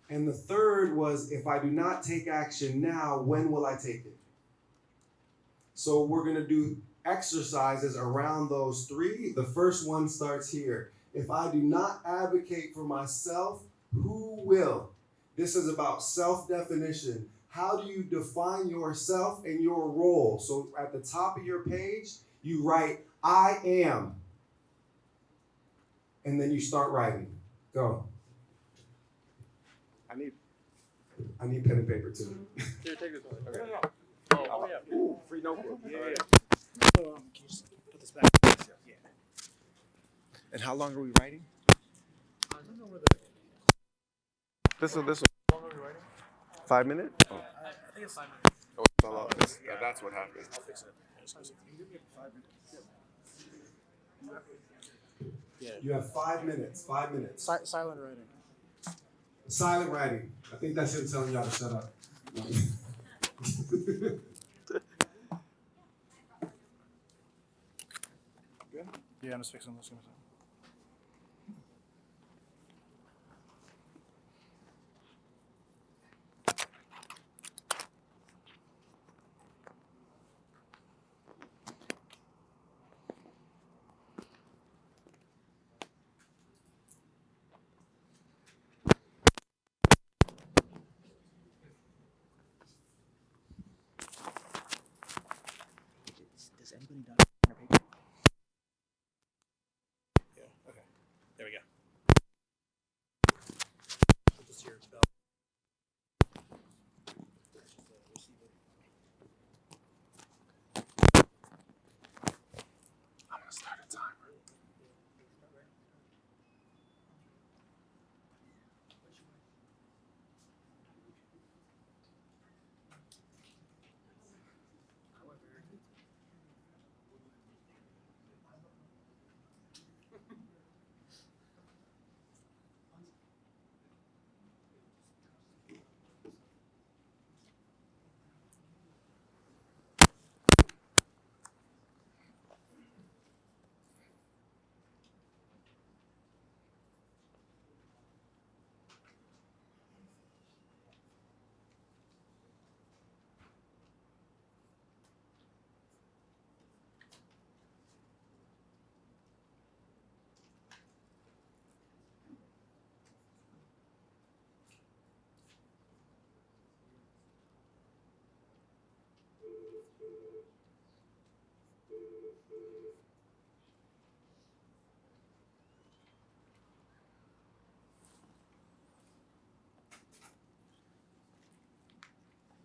And the third was, if I do not take action now, when will I take it? So we're gonna do exercises around those 3. The first one starts here. If I do not advocate for myself, who will? This is about self-definition. How do you define yourself and your role? So at the top of your page, you write, I am. And then you start writing. Go. I need pen and paper too. Here, take this one. Okay. Oh, yeah. Ooh, free notebook. Yeah. So, can you just put this back? Yeah. And how long are we writing? I don't know where the. This one. How long are we writing? 5 minutes? Oh. I think it's 5 minutes. Oh, it's all out. That's what happened. I'll fix it. Give me 5 minutes. Yeah. You have 5 minutes. 5 minutes. Silent writing. Silent writing. I think that's him telling y'all to shut up. Good? Yeah, I'm just fixing this. Does anybody not have a paper?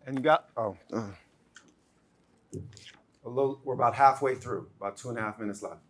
And you got, we're about halfway through, about 2.5 minutes left.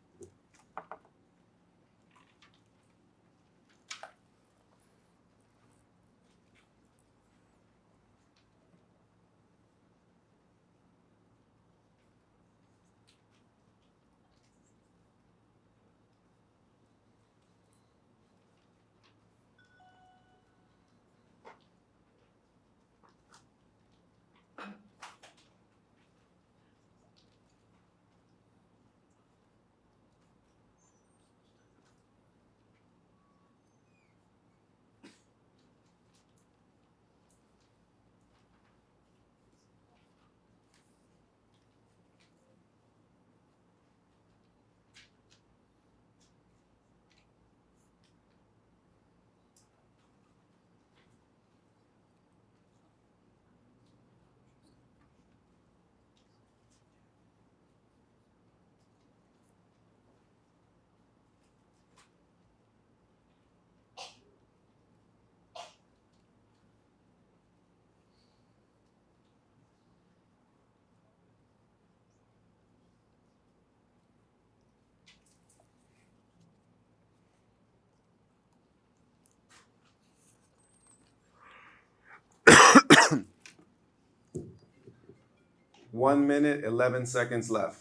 One minute, 11 seconds left.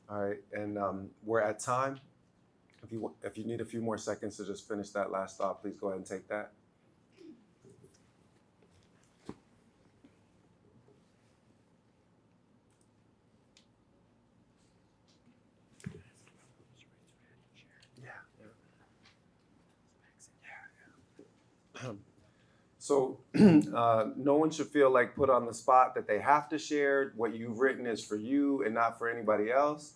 All right, and we're at time. If you need a few more seconds to just finish that last thought, please go ahead and take that. So no one should feel like put on the spot that they have to share. What you've written is for you and not for anybody else.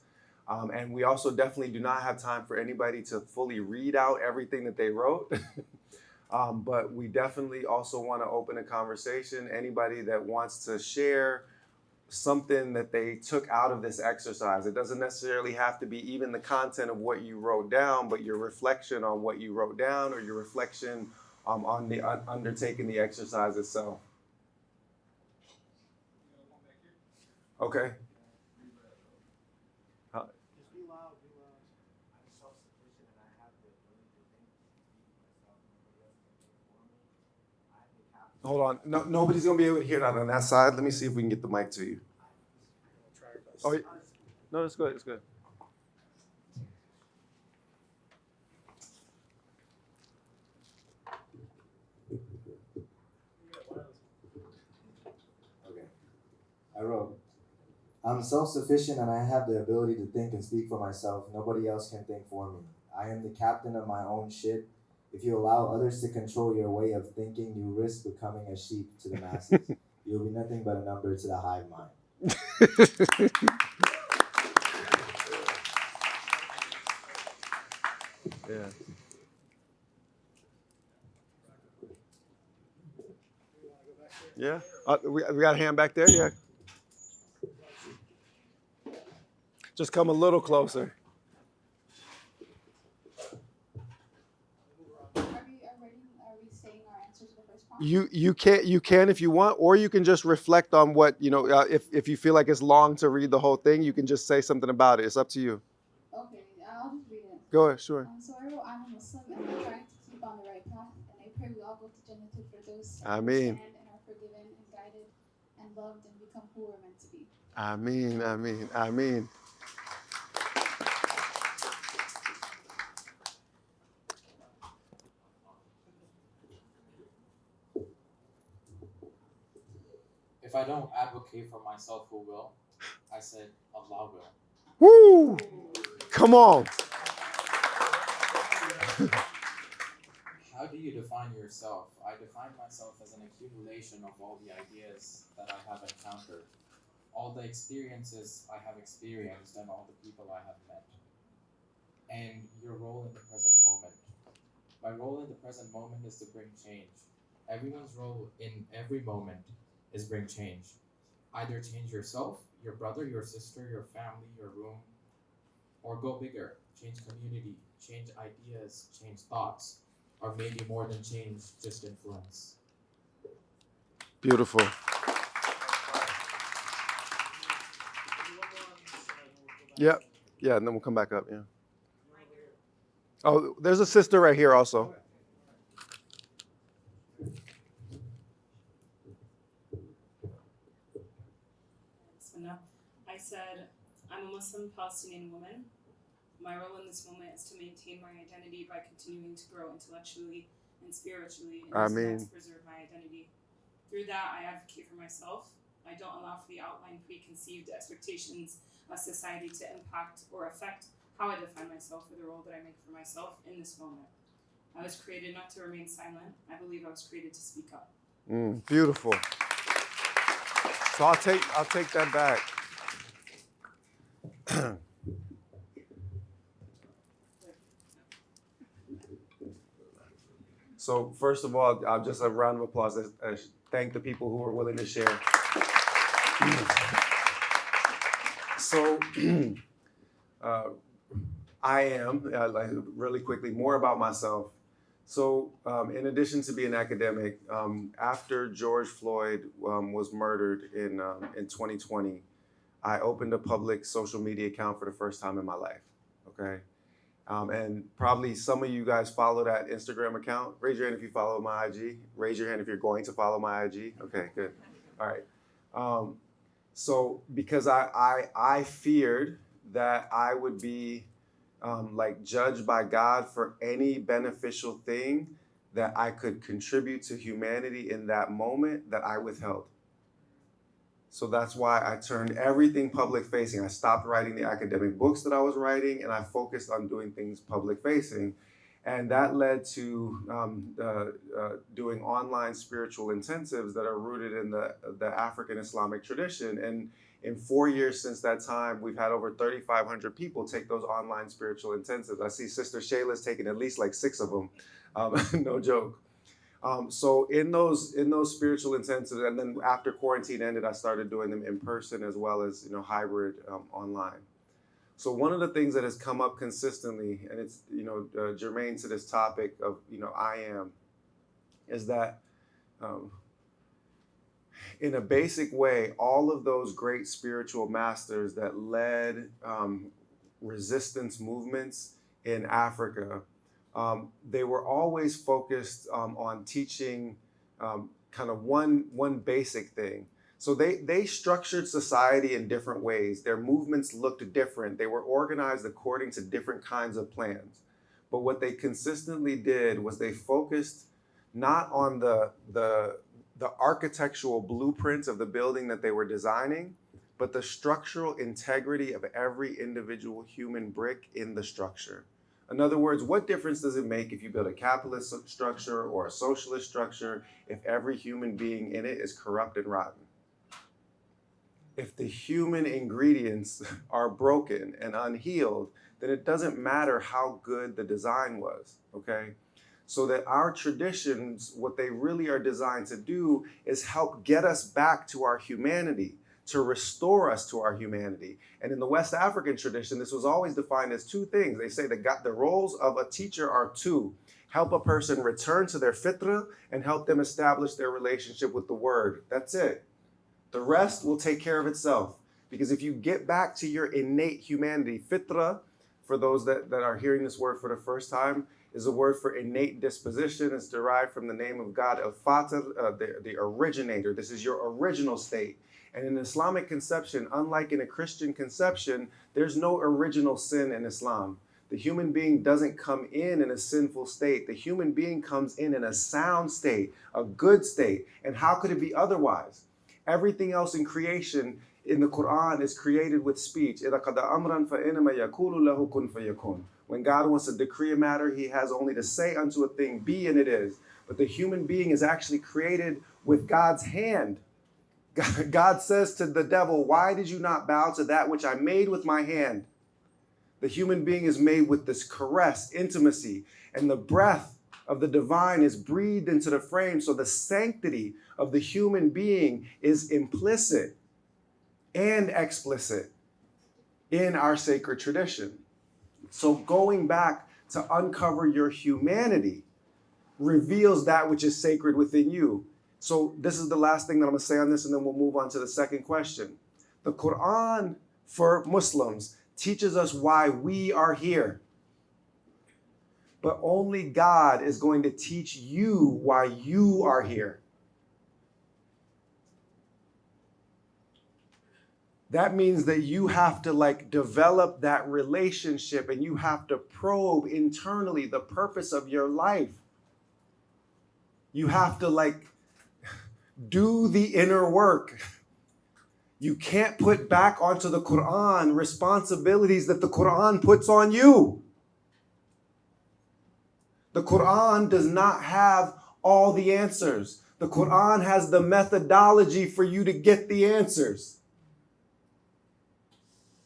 And we also definitely do not have time for anybody to fully read out everything that they wrote. But we definitely also want to open a conversation. Anybody that wants to share something that they took out of this exercise. It doesn't necessarily have to be even the content of what you wrote down, but your reflection on what you wrote down or your reflection on the undertaking the exercise itself. Okay. Hold on. No, nobody's going to be able to hear that on that side. Let me see if we can get the mic to you. Oh, yeah. No, that's good. It's good. Okay. I wrote, I'm self-sufficient and I have the ability to think and speak for myself. Nobody else can think for me. I am the captain of my own ship. If you allow others to control your way of thinking, you risk becoming a sheep to the masses. You'll be nothing but a number to the hive mind. Yeah. Yeah. We got a hand back there? Yeah. Just come a little closer. You can if you want, or you can just reflect on what, if you feel like it's long to read the whole thing, you can just say something about it. It's up to you. Okay, I'll just read it. Go ahead, sure. So I wrote, I'm a Muslim and I'm trying to keep on the right path, and I pray we all go to Jannatul Firdaus and Ameen. understand and are forgiven and guided and loved and become who we're meant to be. Ameen, ameen, ameen. If I don't advocate for myself, who will? I said, Allah will. Woo! Come on. How do you define yourself? I define myself as an accumulation of all the ideas that I have encountered, all the experiences I have experienced, and all the people I have met. And your role in the present moment. My role in the present moment is to bring change. Everyone's role in every moment is bring change. Either change yourself, your brother, your sister, your family, your room, or go bigger, change community, change ideas, change thoughts, or maybe more than change, just influence. Beautiful. Yep. Yeah, and then we'll come back up. Yeah. Oh, there's a sister right here also. I said, I'm a Muslim Palestinian woman. My role in this moment is to maintain my identity by continuing to grow intellectually and spiritually, and to preserve my identity. Through that, I advocate for myself. I don't allow for the outlined preconceived expectations of society to impact or affect how I define myself or the role that I make for myself in this moment. I was created not to remain silent. I believe I was created to speak up. Beautiful. So I'll take that back. So first of all, just a round of applause. Thank the people who were willing to share. So I am, really quickly, more about myself. So in addition to being an academic, after George Floyd was murdered in 2020, I opened a public social media account for the first time in my life, okay? And probably some of you guys follow that Instagram account. Raise your hand if you follow my IG. Raise your hand if you're going to follow my IG. Okay, good. All right. So because I feared that I would be judged by God for any beneficial thing that I could contribute to humanity in that moment that I withheld. So that's why I turned everything public facing. I stopped writing the academic books that I was writing, and I focused on doing things public facing. And that led to doing online spiritual intensives that are rooted in the African Islamic tradition. And in 4 years since that time, we've had over 3,500 people take those online spiritual intensives. I see Sister Shayla's taken at least like 6 of them. No joke. So in those spiritual intensives, and then after quarantine ended, I started doing them in person as well as hybrid online. So one of the things that has come up consistently, and it's germane to this topic of I am, is that in a basic way, all of those great spiritual masters that led resistance movements in Africa, they were always focused on teaching kind of one basic thing. So they structured society in different ways. Their movements looked different. They were organized according to different kinds of plans. But what they consistently did was they focused not on the architectural blueprints of the building that they were designing, but the structural integrity of every individual human brick in the structure. In other words, what difference does it make if you build a capitalist structure or a socialist structure if every human being in it is corrupt and rotten? If the human ingredients are broken and unhealed, then it doesn't matter how good the design was, okay? So that our traditions, what they really are designed to do is help get us back to our humanity, to restore us to our humanity. And in the West African tradition, this was always defined as two things. They say that the roles of a teacher are two: help a person return to their fitrah and help them establish their relationship with the word. That's it. The rest will take care of itself. Because if you get back to your innate humanity, fitrah, for those that are hearing this word for the first time, is a word for innate disposition. It's derived from the name of God, al-Fatir, the originator. This is your original state. And in Islamic conception, unlike in a Christian conception, there's no original sin in Islam. The human being doesn't come in a sinful state. The human being comes in a sound state, a good state. And how could it be otherwise? Everything else in creation in the Quran is created with speech. When God wants to decree a matter, he has only to say unto a thing, be, and it is. But the human being is actually created with God's hand. God says to the devil, why did you not bow to that which I made with my hand? The human being is made with this caress, intimacy, and the breath of the divine is breathed into the frame. So the sanctity of the human being is implicit and explicit in our sacred tradition. So going back to uncover your humanity reveals that which is sacred within you. So this is the last thing that I'm going to say on this, and then we'll move on to the second question. The Quran for Muslims teaches us why we are here. But only God is going to teach you why you are here. That means that you have to develop that relationship, and you have to probe internally the purpose of your life. You have to do the inner work. You can't put back onto the Quran responsibilities that the Quran puts on you. The Quran does not have all the answers. The Quran has the methodology for you to get the answers.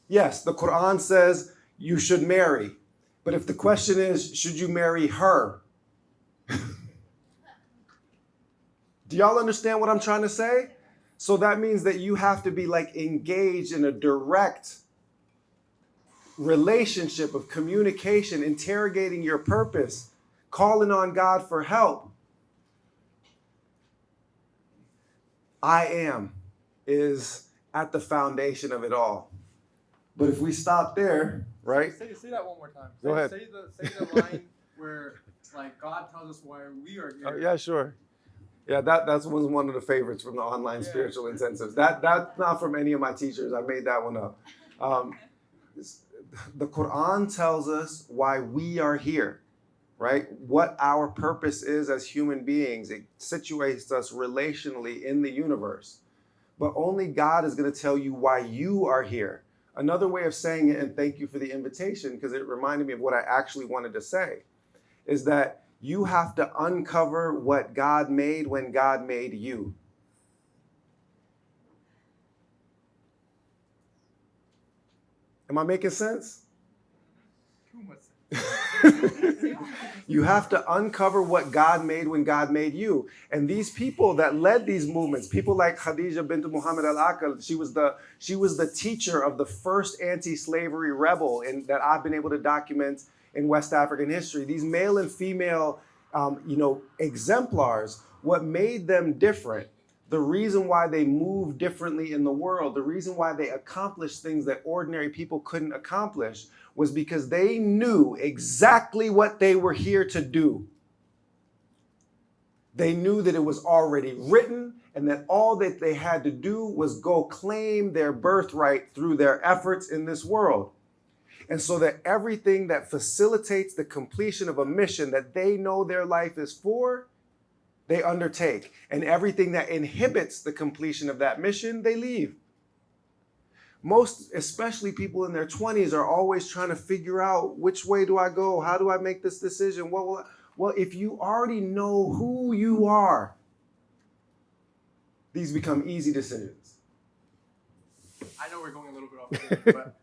Yes, the Quran says you should marry. But if the question is, should you marry her? Do y'all understand what I'm trying to say? So that means that you have to be engaged in a direct relationship of communication, interrogating your purpose, calling on God for help. I am is at the foundation of it all. But if we stop there, right? Say that one more time. Go ahead. Say the line where God tells us why we are here. Yeah, sure. Yeah, that was one of the favorites from the online spiritual intensives. That's not from any of my teachers. I made that one up. The Quran tells us why we are here, right? What our purpose is as human beings. It situates us relationally in the universe. But only God is going to tell you why you are here. Another way of saying it, and thank you for the invitation, because it reminded me of what I actually wanted to say, is that you have to uncover what God made when God made you. Am I making sense? Too much sense. You have to uncover what God made when God made you. And these people that led these movements, people like Khadija bint Muhammad al-Aqal, she was the teacher of the first anti-slavery rebel that I've been able to document in West African history. These male and female, exemplars, what made them different, the reason why they moved differently in the world, the reason why they accomplished things that ordinary people couldn't accomplish, was because they knew exactly what they were here to do. They knew that it was already written, and that all that they had to do was go claim their birthright through their efforts in this world. And so that everything that facilitates the completion of a mission that they know their life is for, they undertake. And everything that inhibits the completion of that mission, they leave. Most, especially people in their 20s, are always trying to figure out, which way do I go? How do I make this decision? Well, if you already know who you are, these become easy decisions. I know we're going a little bit off today, but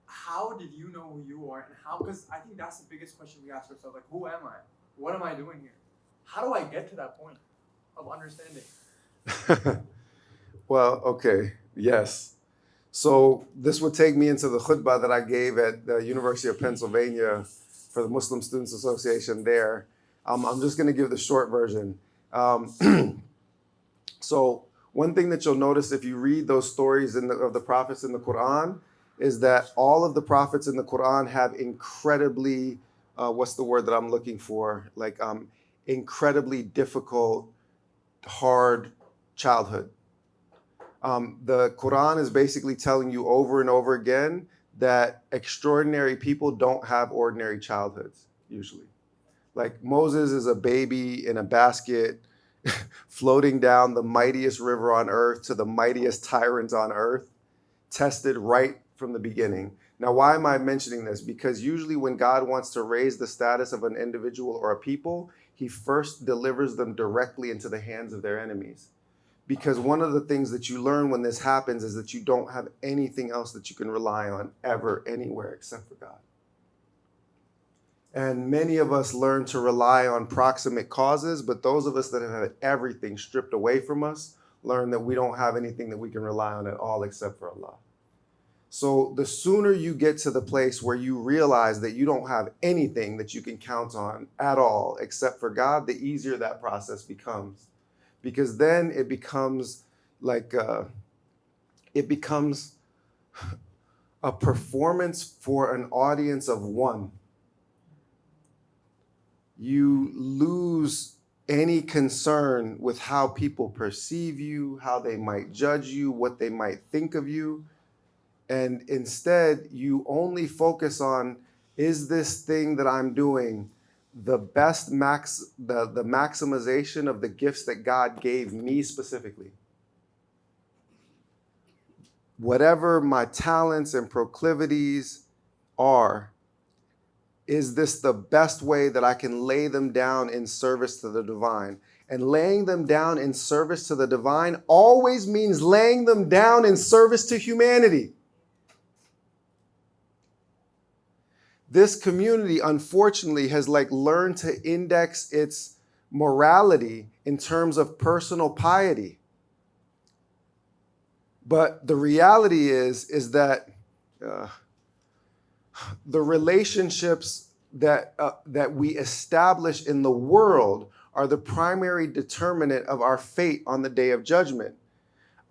how did you know who you are, and how? Because I think that's the biggest question we ask ourselves: who am I? What am I doing here? How do I get to that point of understanding? Well, okay. Yes. So this would take me into the khutbah that I gave at the University of Pennsylvania for the Muslim Students Association there. I'm just going to give the short version. So one thing that you'll notice if you read those stories of the prophets in the Quran is that all of the prophets in the Quran have incredibly, what's the word that I'm looking for? Like incredibly difficult, hard childhood. The Quran is basically telling you over and over again that extraordinary people don't have ordinary childhoods, usually. Like Moses is a baby in a basket floating down the mightiest river on earth to the mightiest tyrants on earth, tested right from the beginning. Now, why am I mentioning this? Because usually when God wants to raise the status of an individual or a people, he first delivers them directly into the hands of their enemies. Because one of the things that you learn when this happens is that you don't have anything else that you can rely on ever, anywhere except for God. And many of us learn to rely on proximate causes, but those of us that have had everything stripped away from us learn that we don't have anything that we can rely on at all except for Allah. So the sooner you get to the place where you realize that you don't have anything that you can count on at all except for God, the easier that process becomes. Because then it becomes like it becomes a performance for an audience of one. You lose any concern with how people perceive you, how they might judge you, what they might think of you. And instead, you only focus on, is this thing that I'm doing the best the maximization of the gifts that God gave me specifically? Whatever my talents and proclivities are, is this the best way that I can lay them down in service to the divine? And laying them down in service to the divine always means laying them down in service to humanity. This community, unfortunately, has learned to index its morality in terms of personal piety. But the reality is that the relationships that we establish in the world are the primary determinant of our fate on the day of judgment.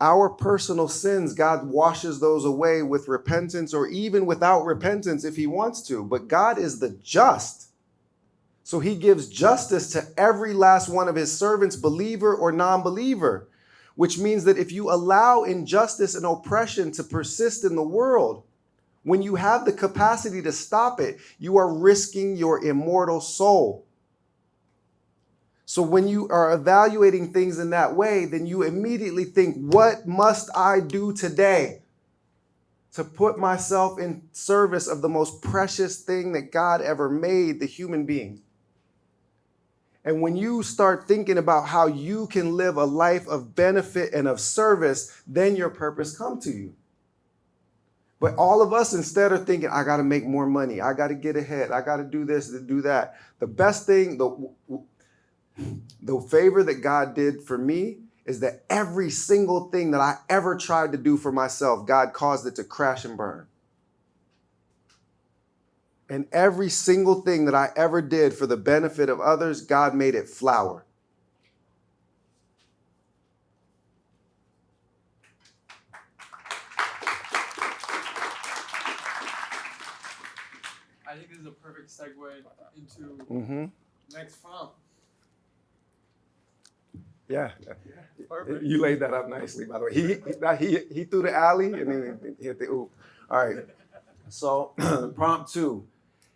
Our personal sins, God washes those away with repentance or even without repentance if he wants to. But God is the just. So he gives justice to every last one of his servants, believer or non-believer, which means that if you allow injustice and oppression to persist in the world, when you have the capacity to stop it, you are risking your immortal soul. So when you are evaluating things in that way, then you immediately think, what must I do today to put myself in service of the most precious thing that God ever made, the human being? And when you start thinking about how you can live a life of benefit and of service, then your purpose comes to you. But all of us instead are thinking, I got to make more money. I got to get ahead. I got to do this, to do that. The best thing, the favor that God did for me is that every single thing that I ever tried to do for myself, God caused it to crash and burn. And every single thing that I ever did for the benefit of others, God made it flower. I think this is a perfect segue into next prompt. Yeah, Perfect. you laid that up nicely, by the way. He threw the alley and then he hit the oop. All right. So prompt 2.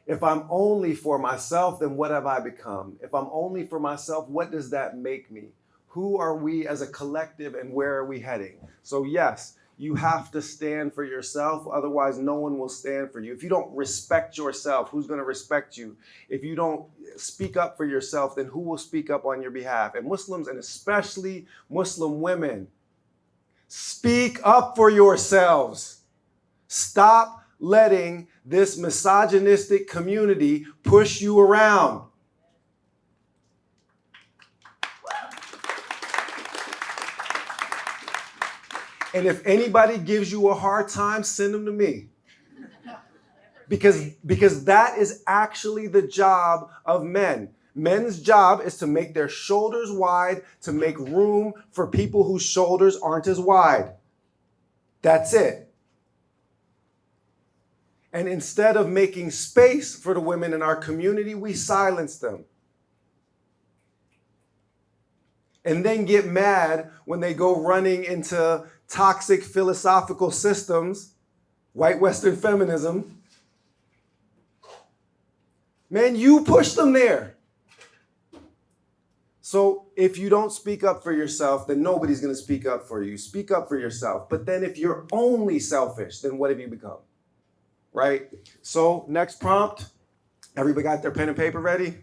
If I'm only for myself, then what have I become? If I'm only for myself, what does that make me? Who are we as a collective and where are we heading? So yes, you have to stand for yourself. Otherwise, no one will stand for you. If you don't respect yourself, who's going to respect you? If you don't speak up for yourself, then who will speak up on your behalf? And Muslims, and especially Muslim women, speak up for yourselves. Stop letting this misogynistic community push you around. And if anybody gives you a hard time, send them to me. Because that is actually the job of men. Men's job is to make their shoulders wide, to make room for people whose shoulders aren't as wide. That's it. And instead of making space for the women in our community, we silence them. And then get mad when they go running into toxic philosophical systems, white Western feminism. Man, you push them there. So if you don't speak up for yourself, then nobody's going to speak up for you. Speak up for yourself. But then if you're only selfish, then what have you become? Right? So next prompt. Everybody got their pen and paper ready?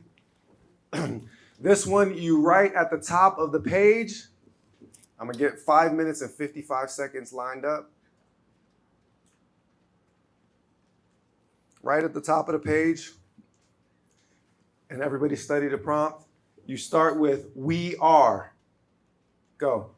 This one you write at the top of the page. I'm going to get 5 minutes and 55 seconds lined up. Right at the top of the page. And everybody study the prompt. You start with "we are." Go.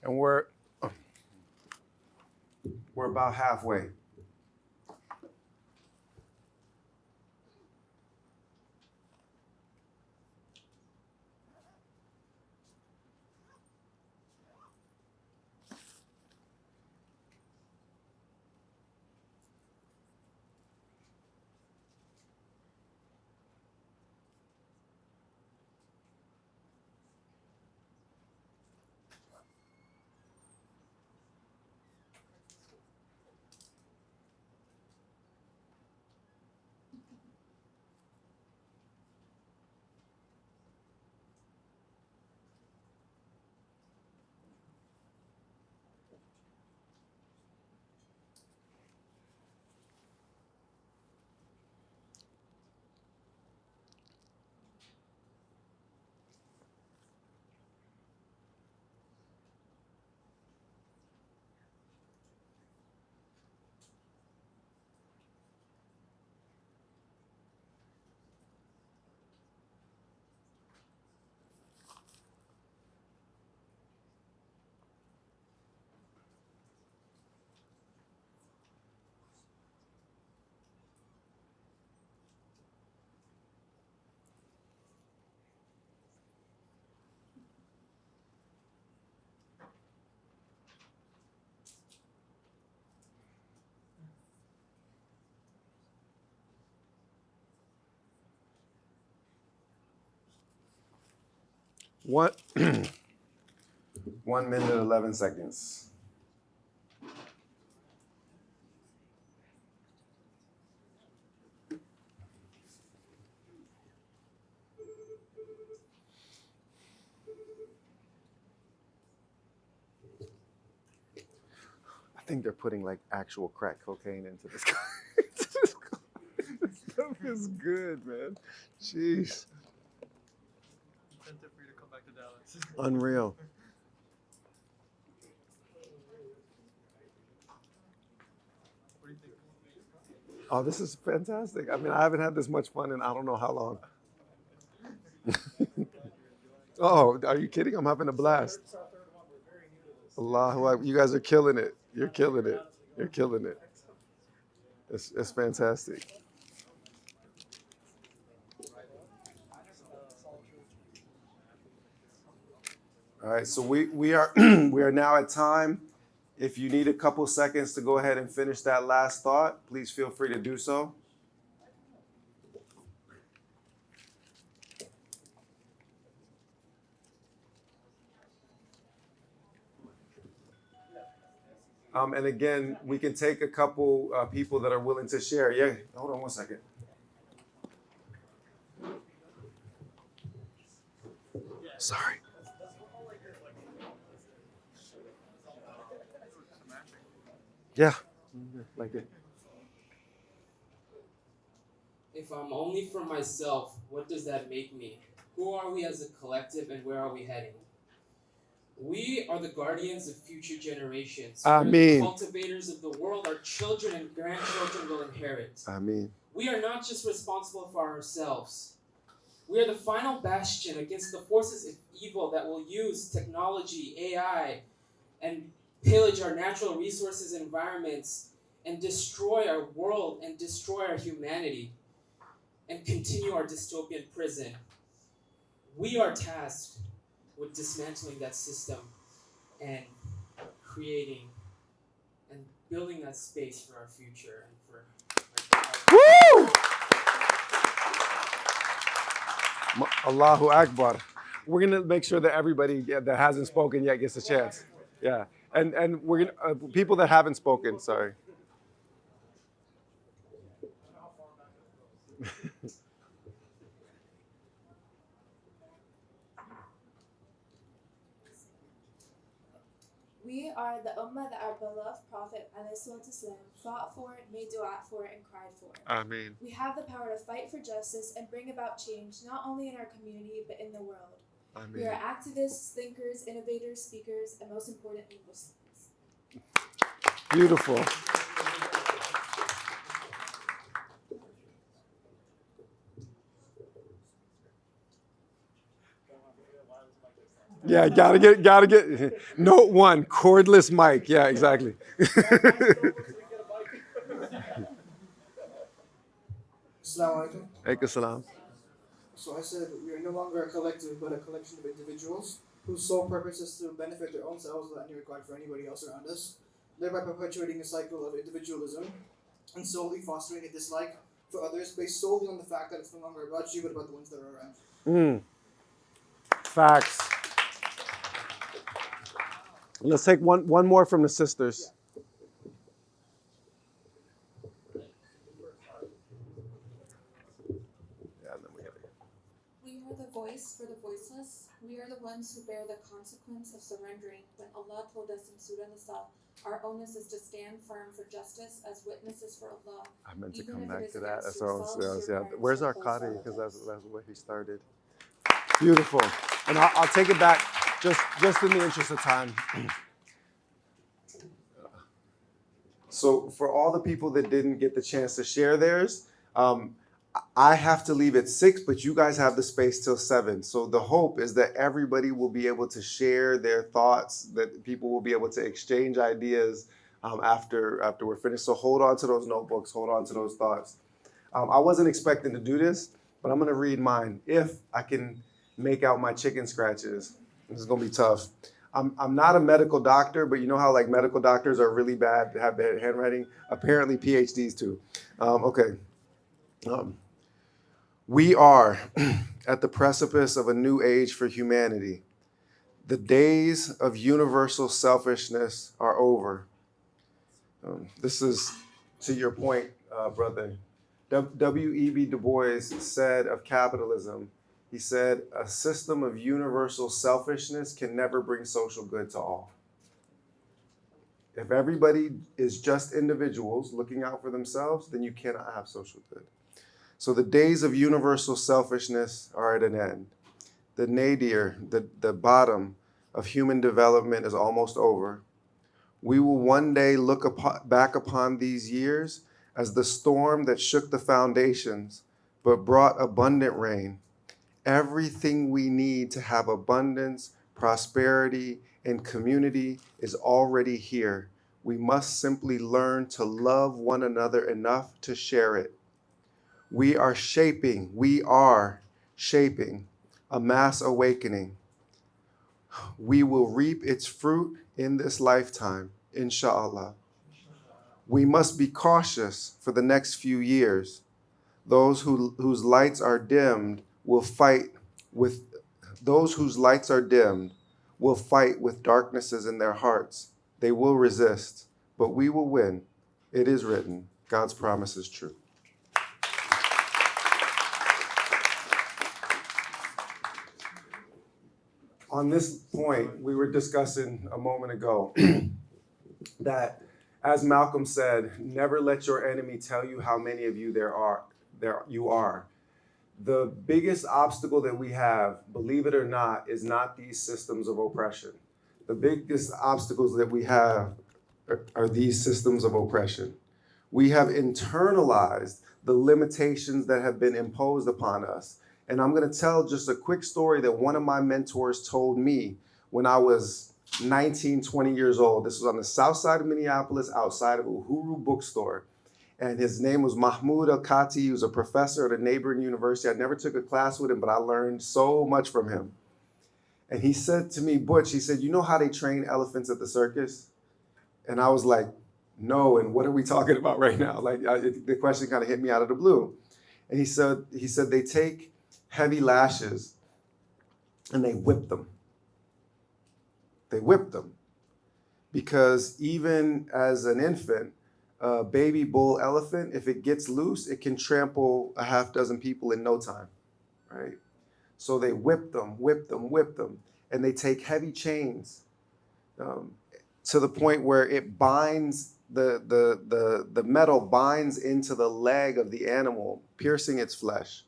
And we're about halfway. What? 1 minute, 11 seconds. I think they're putting like actual crack cocaine into this. This stuff is good, man. Jeez. Incentive for you to come back to Dallas. Unreal. What do you think? Oh, this is fantastic. I mean, I haven't had this much fun in I don't know how long. Oh, are you kidding? I'm having a blast. Allahu Akbar. You guys are killing it. You're killing it. You're killing it. It's fantastic. All right, so we are we are now at time. If you need a couple seconds to go ahead and finish that last thought, please feel free to do so. And again, we can take a couple people that are willing to share. Yeah, hold on one second. Sorry. Yeah, like it. If I'm only for myself, what does that make me? Who are we as a collective and where are we heading? We are the guardians of future generations. We're the cultivators of the world our children and grandchildren will inherit. We are not just responsible for ourselves. We are the final bastion against the forces of evil that will use technology, AI, and pillage our natural resources and environments and destroy our world and destroy our humanity and continue our dystopian prison. We are tasked with dismantling that system and creating and building that space for our future and for Woo! Allahu Akbar. We're gonna make sure that everybody that hasn't spoken yet gets a chance. Yeah, and we're gonna people that haven't spoken. Sorry. We are the ummah that our beloved Prophet ﷺ fought for, made dua for, and cried for. Ameen. We have the power to fight for justice and bring about change not only in our community but in the world. Ameen. We are activists, thinkers, innovators, speakers, and most importantly, Muslims. Beautiful. Yeah, gotta get. Note 1, cordless mic. Yeah, exactly. Assalamu alaikum. Alaikum salam. So I said we are no longer a collective but a collection of individuals whose sole purpose is to benefit their own selves without any regard for anybody else around us, thereby perpetuating a cycle of individualism and solely fostering a dislike for others based solely on the fact that it's no longer about you but about the ones that are around. Facts. Let's take one more from the sisters. We are the voice for the voiceless. We are the ones who bear the consequence of surrendering when Allah told us in Surah Nisa, our onus is to stand firm for justice as witnesses for Allah. I meant to come back to that. Where's our Qadi? Because that's where he started. Beautiful. And I'll take it back just in the interest of time. So for all the people that didn't get the chance to share theirs, I have to leave at 6, but you guys have the space till 7. So the hope is that everybody will be able to share their thoughts, that people will be able to exchange ideas after we're finished. So hold on to those notebooks, hold on to those thoughts. I wasn't expecting to do this, but I'm gonna read mine if I can make out my chicken scratches. This is gonna be tough. I'm not a medical doctor, but you know how like medical doctors are really bad, have bad handwriting? Apparently PhDs too. Okay. We are at the precipice of a new age for humanity. The days of universal selfishness are over. This is to your point, brother. W.E.B. Du Bois said of capitalism, he said, a system of universal selfishness can never bring social good to all. If everybody is just individuals looking out for themselves, then you cannot have social good. So the days of universal selfishness are at an end. The nadir, the bottom of human development is almost over. We will one day look back upon these years as the storm that shook the foundations, but brought abundant rain. Everything we need to have abundance, prosperity, and community is already here. We must simply learn to love one another enough to share it. We are shaping a mass awakening. We will reap its fruit in this lifetime, inshallah. We must be cautious for the next few years. Those whose lights are dimmed will fight with darknesses in their hearts. They will resist, but we will win. It is written. God's promise is true. On this point, we were discussing a moment ago that, as Malcolm said, never let your enemy tell you how many of you there are. The biggest obstacle that we have, believe it or not, is not these systems of oppression. The biggest obstacles that we have are these systems of oppression. We have internalized the limitations that have been imposed upon us. And I'm going to tell just a quick story that one of my mentors told me when I was 19, 20 years old. This was on the south side of Minneapolis, outside of Uhuru bookstore. And his name was Mahmoud Al-Kati. He was a professor at a neighboring university. I never took a class with him, but I learned so much from him. And he said to me, Butch, he said, you know how they train elephants at the circus? And I was like, no, and what are we talking about right now? The question kind of hit me out of the blue. And he said they take heavy lashes and they whip them. They whip them because even as an infant, a baby bull elephant, if it gets loose, it can trample a half dozen people in no time, right? So they whip them, and they take heavy chains to the point where it binds, the metal binds into the leg of the animal, piercing its flesh.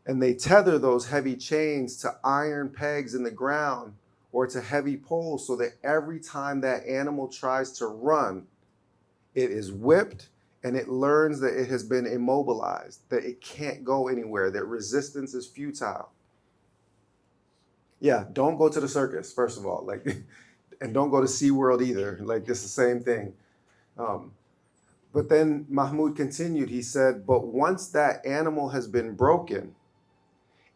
And they tether those heavy chains to iron pegs in the ground or to heavy poles so that every time that animal tries to run, it is whipped and it learns that it has been immobilized, that it can't go anywhere, that resistance is futile. Yeah, don't go to the circus, first of all, and don't go to SeaWorld either. It's the same thing. But then Mahmoud continued, he said, but once that animal has been broken,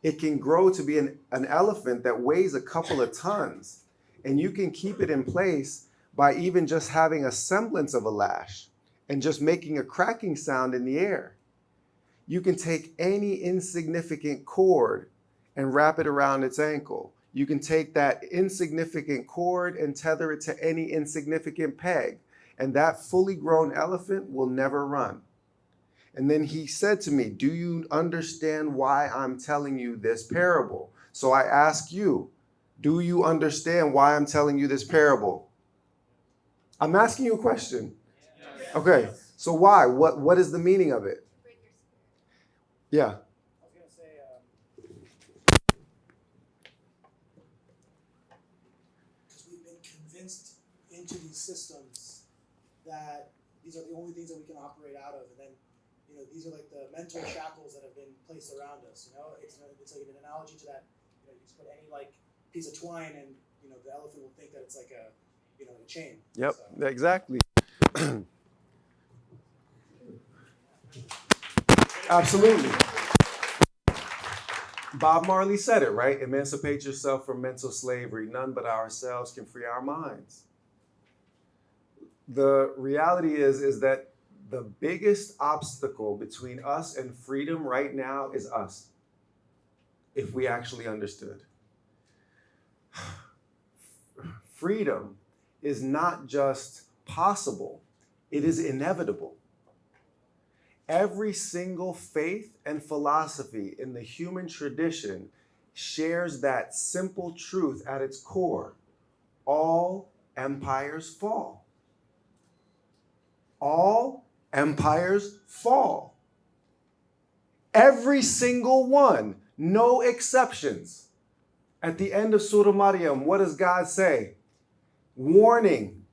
it can grow to be an elephant that weighs a couple of tons. And you can keep it in place by even just having a semblance of a lash and just making a cracking sound in the air. You can take any insignificant cord and wrap it around its ankle. You can take that insignificant cord and tether it to any insignificant peg. And that fully grown elephant will never run. And then he said to me, do you understand why I'm telling you this parable? So I ask you, do you understand why I'm telling you this parable? I'm asking you a question. Yes. Okay, so why? What is the meaning of it? Yeah. I was going to say, because we've been convinced into these systems that these are the only things that we can operate out of, and then these are like the mental shackles that have been placed around us. It's like an analogy to that. You just put any piece of twine, and the elephant will think that it's like a a chain. Yep, so. Exactly. Absolutely. Bob Marley said it, right? Emancipate yourself from mental slavery. None but ourselves can free our minds. The reality is that the biggest obstacle between us and freedom right now is us. if we actually understood. Freedom is not just possible, it is inevitable. Every single faith and philosophy in the human tradition shares that simple truth at its core. All empires fall. All empires fall. Every single one, no exceptions. At the end of Surah Maryam, what does God say? Warning,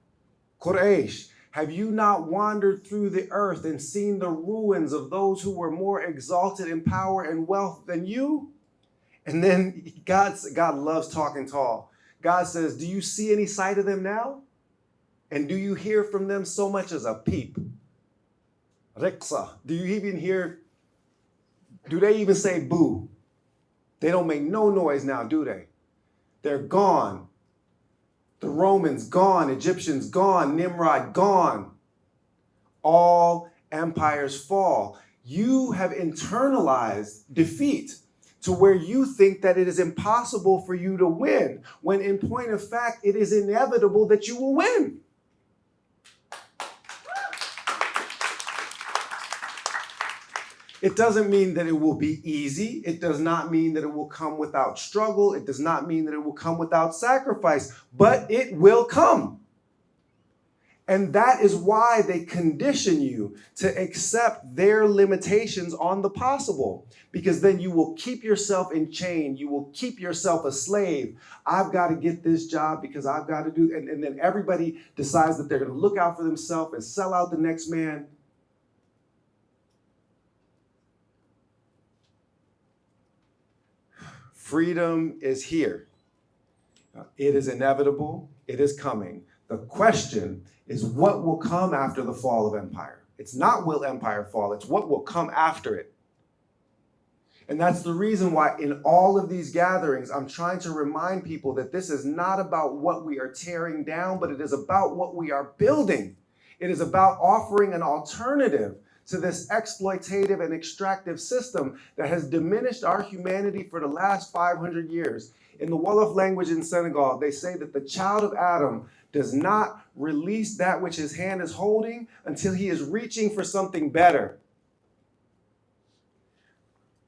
Quraysh, have you not wandered through the earth and seen the ruins of those who were more exalted in power and wealth than you? And then God loves talking tall. God says, do you see any sight of them now? And do you hear from them so much as a peep? Riqsa. Do you even hear, do they even say boo? They don't make no noise now, do they? They're gone. The Romans gone, Egyptians gone, Nimrod gone. All empires fall. You have internalized defeat to where you think that it is impossible for you to win, when in point of fact, it is inevitable that you will win. It doesn't mean that it will be easy. It does not mean that it will come without struggle. It does not mean that it will come without sacrifice, but it will come. And that is why they condition you to accept their limitations on the possible, because then you will keep yourself in chain. You will keep yourself a slave. I've got to get this job because I've got to do, and then everybody decides that they're going to look out for themselves and sell out the next man. Freedom is here. It is inevitable. It is coming. The question is what will come after the fall of empire. It's not will empire fall, it's what will come after it. And that's the reason why in all of these gatherings, I'm trying to remind people that this is not about what we are tearing down, but it is about what we are building. It is about offering an alternative to this exploitative and extractive system that has diminished our humanity for the last 500 years. In the Wolof language in Senegal, they say that the child of Adam does not release that which his hand is holding until he is reaching for something better.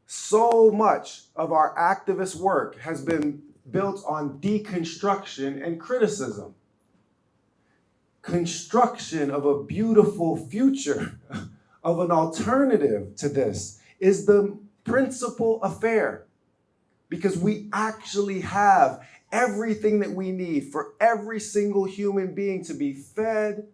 So much of our activist work has been built on deconstruction and criticism. Construction of a beautiful future, of an alternative to this, is the principal affair, because we actually have everything that we need for every single human being to be fed,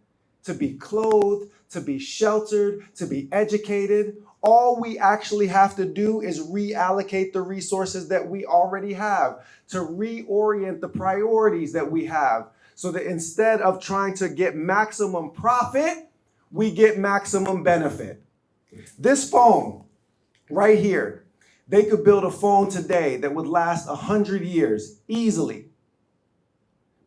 to be clothed, to be sheltered, to be educated. All we actually have to do is reallocate the resources that we already have, to reorient the priorities that we have, so that instead of trying to get maximum profit, we get maximum benefit. This phone right here, they could build a phone today that would last 100 years easily.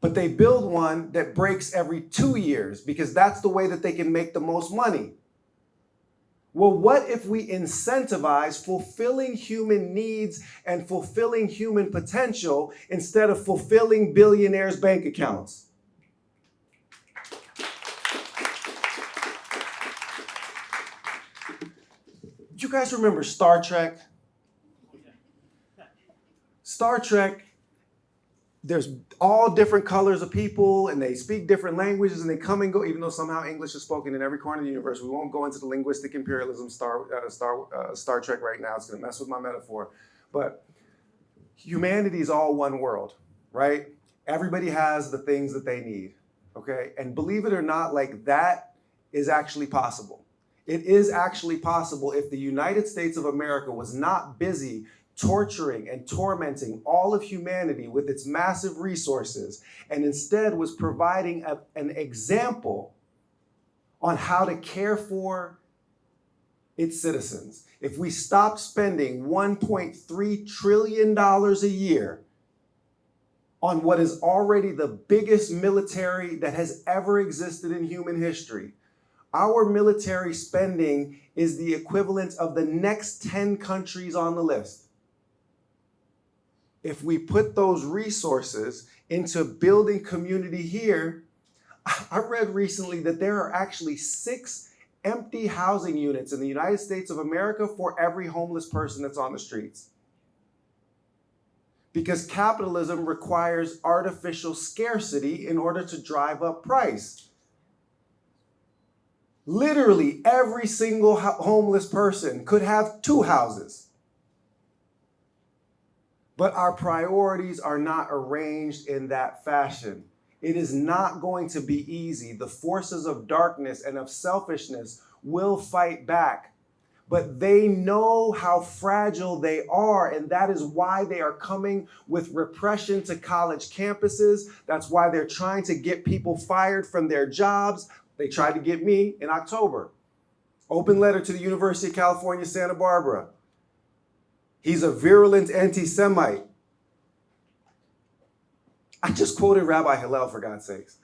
But they build one that breaks every 2 years because that's the way that they can make the most money. Well, what if we incentivize fulfilling human needs and fulfilling human potential instead of fulfilling billionaires' bank accounts? You guys remember Star Trek? Star Trek, there's all different colors of people and they speak different languages and they come and go, even though somehow English is spoken in every corner of the universe. We won't go into the linguistic imperialism Star Trek right now. It's going to mess with my metaphor. But humanity is all one world, right? Everybody has the things that they need, okay? And believe it or not, like that is actually possible. It is actually possible if the United States of America was not busy torturing and tormenting all of humanity with its massive resources, and instead was providing an example on how to care for its citizens. If we stopped spending $1.3 trillion a year on what is already the biggest military that has ever existed in human history, our military spending is the equivalent of the next 10 countries on the list. if we put those resources into building community here, I read recently that there are actually 6 empty housing units in the United States of America for every homeless person that's on the streets. Because capitalism requires artificial scarcity in order to drive up price. Literally every single homeless person could have 2 houses. But our priorities are not arranged in that fashion. It is not going to be easy. The forces of darkness and of selfishness will fight back. But they know how fragile they are, and that is why they are coming with repression to college campuses. That's why they're trying to get people fired from their jobs. They tried to get me in October. Open letter to the University of California, Santa Barbara. He's a virulent anti-Semite. I just quoted Rabbi Hillel, for God's sakes.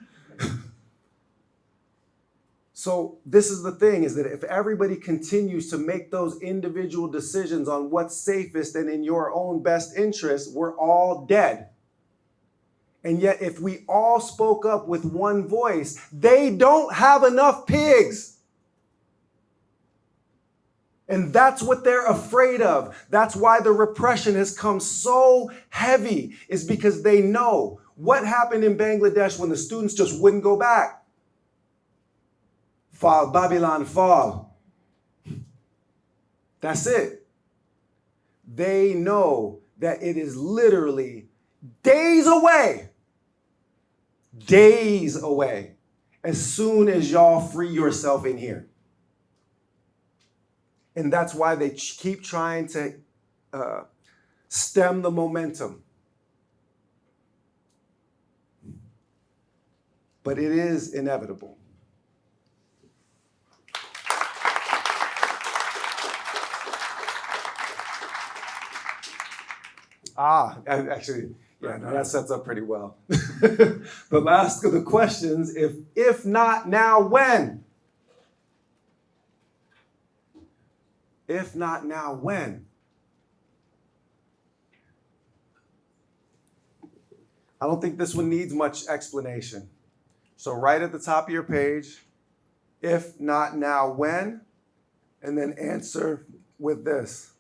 So this is the thing, is that if everybody continues to make those individual decisions on what's safest and in your own best interest, we're all dead. And yet if we all spoke up with one voice, they don't have enough pigs. And that's what they're afraid of. That's why the repression has come so heavy, is because they know what happened in Bangladesh when the students just wouldn't go back. Fall, Babylon, fall. That's it. They know that it is literally days away, as soon as y'all free yourself in here. And that's why they keep trying to stem the momentum. But it is inevitable. Actually, yeah, no, that sets up pretty well. The last of the questions, if not now, when? If not now, when? I don't think this one needs much explanation. So right at the top of your page, if not now, when? And then answer with this.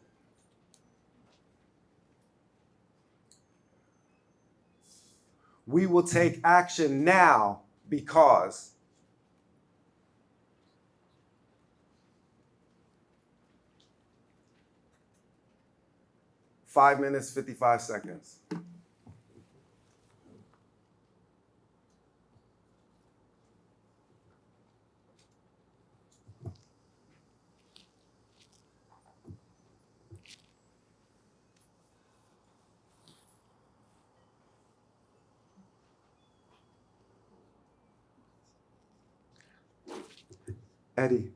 We will take action now because. Five minutes, 55 seconds. Eddie.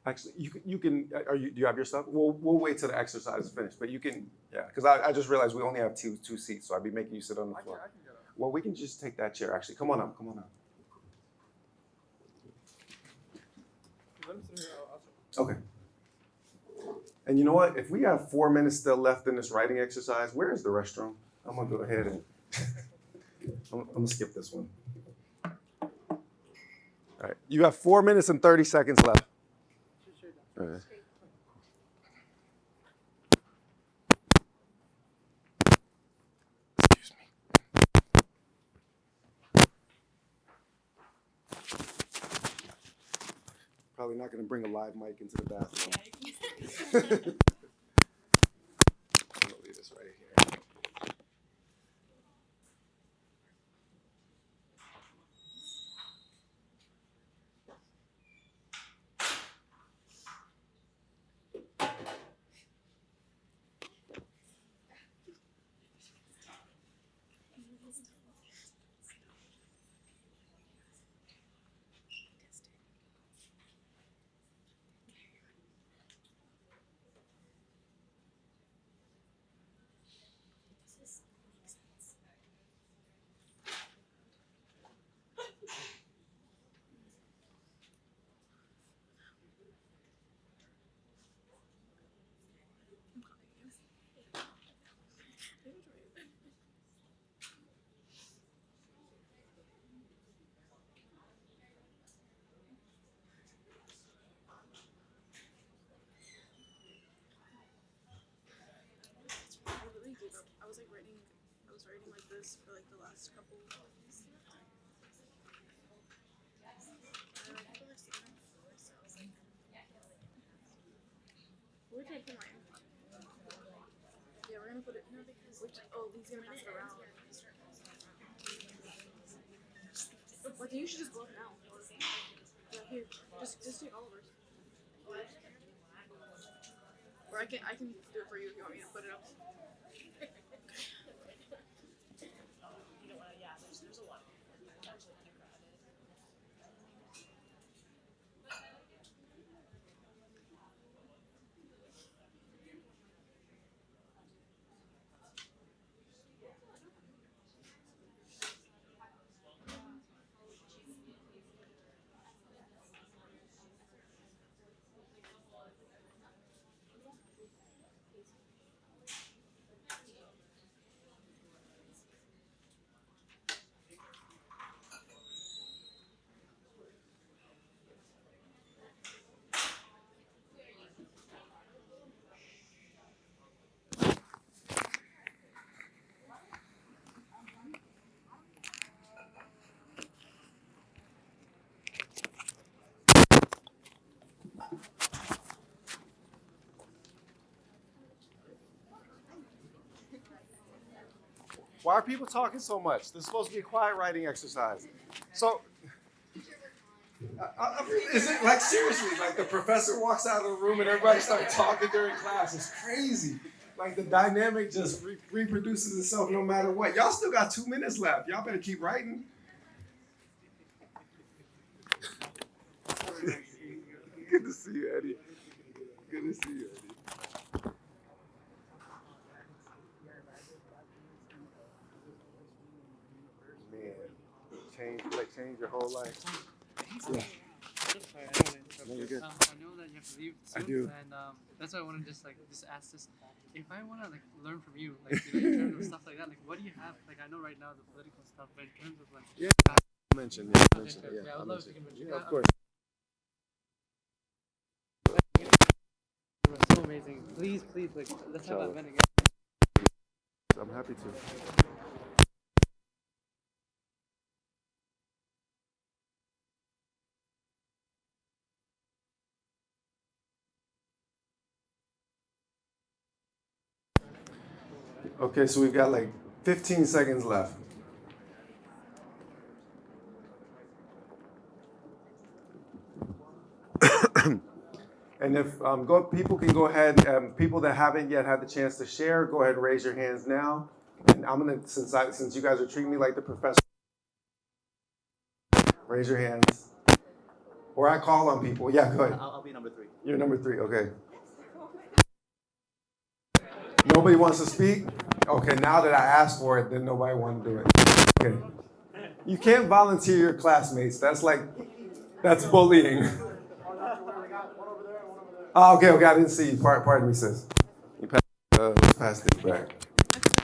Actually, you can. Do you have your stuff? We'll wait till the exercise is finished. But you can, yeah. Because I just realized we only have two seats, so I'd be making you sit on the floor. I can get up. Well, we can just take that chair. Actually, come on up. Come on up. Okay. And you know what? If we have 4 minutes still left in this writing exercise, where is the restroom? I'm gonna go ahead and I'm gonna skip this one. All right. You have 4 minutes and 30 seconds left. Okay. Excuse me. Probably not going to bring a live mic into the bathroom. I'm going to leave this right here. was writing like this for like the last couple of weeks. Where did I put mine? Yeah, we're gonna put it. Oh, he's gonna pass it around. Like you should just go up now. Yeah, here, just take all of ours. Or I can do it for you if you want me to put it up. Why are people talking so much? This is supposed to be a quiet writing exercise. So, is it like seriously? Like the professor walks out of the room and everybody starts talking during class. It's crazy. Like the dynamic just reproduces itself no matter what. Y'all still got 2 minutes left. Y'all better keep writing. Good to see you, Eddie. Good to see you, Eddie. Change your whole life. Yeah. No, you're good. I know that you have to leave soon. I do. And that's why I want to just ask this. If I want to learn from you, in terms of stuff like that, what do you have? I know right now the political stuff, but in terms of yeah, I'll mention. Yeah, I'll mention. Yeah, I would love if you can mention. Yeah, of course. It was so amazing. Please, let's have that event again. I'm happy to. Okay, so we've got 15 seconds left. And if people can go ahead, people that haven't yet had the chance to share, go ahead and raise your hands now. And I'm gonna, since you guys are treating me like the professor, raise your hands. Or I call on people. Yeah, go ahead. I'll be number 3. You're number 3, okay. Nobody wants to speak? Okay, now that I asked for it, then nobody wants to do it. Okay. You can't volunteer your classmates. That's bullying. Oh, okay, I didn't see you. Pardon me, sis. You pass this back.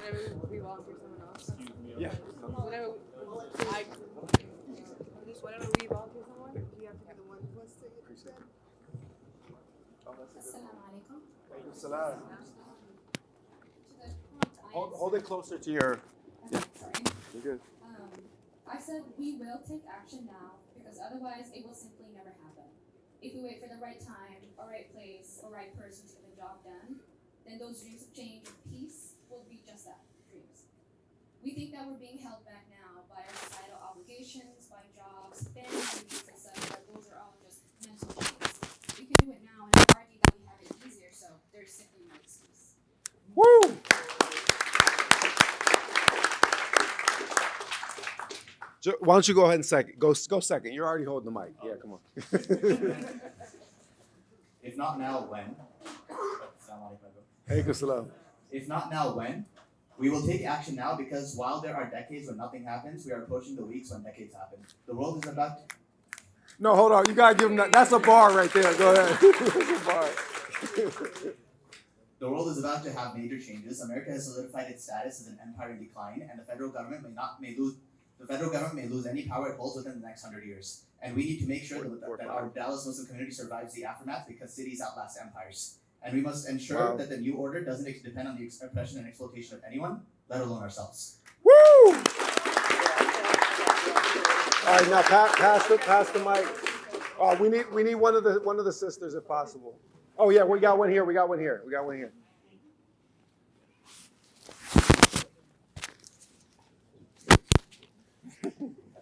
Whenever we volunteer someone else. Yeah. Whenever we volunteer someone, you have to be the one who wants to take it. Assalamu alaikum. Salam. Hold it closer to your. Yeah. Sorry. You're good. I said we will take action now because otherwise it will simply never happen. If we wait for the right time, or right place, or right person to get the job done, then those dreams of change and peace will be just that, dreams. We think that we're being held back now by our societal obligations, by jobs, family duties, etc. Those are all just mental things. We can do it now and argue that we have it easier, so there's simply no excuse. Woo! Why don't you go ahead and second? Go second. You're already holding the mic. Yeah, come on. If not now, when? Hey, salam. If not now, when? We will take action now because while there are decades when nothing happens, we are approaching the weeks when decades happen. The world is about. No, hold on. You gotta give him that. That's a bar right there. Go ahead. That's a bar. The world is about to have major changes. America has solidified its status as an empire in decline, and the federal government may lose any power it holds within the next 100 years. And we need to make sure that our Dallas Muslim community survives the aftermath because cities outlast empires. And we must ensure that the new order doesn't depend on the oppression and exploitation of anyone, let alone ourselves. Woo! All right, now pass the mic. Oh, we need one of the sisters if possible. Oh yeah, we got one here.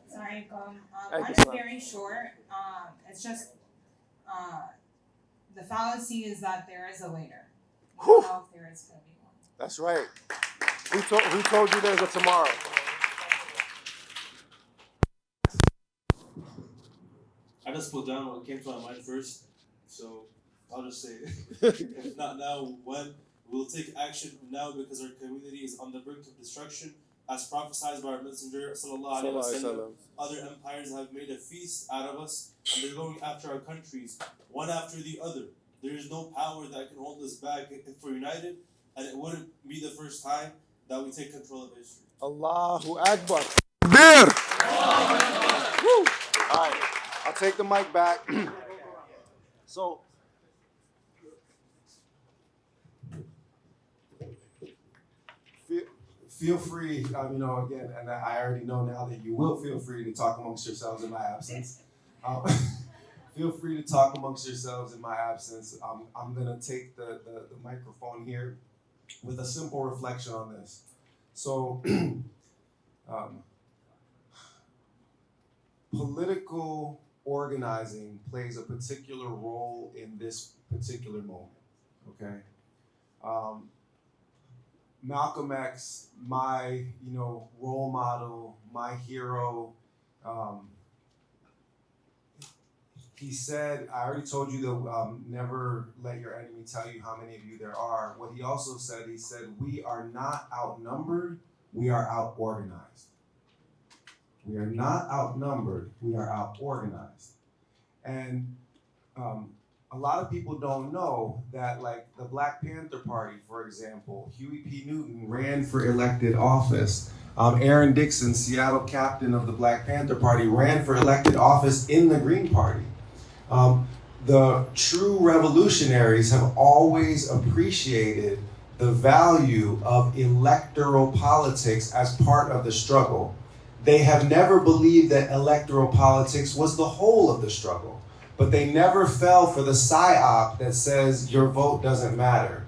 Sorry, Hey, mine is Islam. very short. It's just the fallacy is that there is a later. You don't know if there is going to be one. That's right. Who told you there's a tomorrow? I just put down what came to my mind first, so I'll just say it. If not now, when? We'll take action now because our community is on the brink of destruction, as prophesied by our messenger, sallallahu alaihi wasallam. Other empires have made a feast out of us, and they're going after our countries, one after the other. There is no power that can hold us back if we're united, and it wouldn't be the first time that we take control of history. Allahu Akbar. There. Woo. All right, I'll take the mic back. So, feel free, again, and I already know now that you will feel free to talk amongst yourselves in my absence. Feel free to talk amongst yourselves in my absence. I'm going to take the microphone here with a simple reflection on this. So, political organizing plays a particular role in this particular moment, okay? Malcolm X, my, role model, my hero, he said, I already told you to never let your enemy tell you how many of you there are. What he also said, he said, we are not outnumbered, we are out-organized. We are not outnumbered, we are out-organized. And a lot of people don't know that, like the Black Panther Party, for example, Huey P. Newton ran for elected office. Aaron Dixon, Seattle captain of the Black Panther Party, ran for elected office in the Green Party. The true revolutionaries have always appreciated the value of electoral politics as part of the struggle. They have never believed that electoral politics was the whole of the struggle, but they never fell for the psyop that says your vote doesn't matter.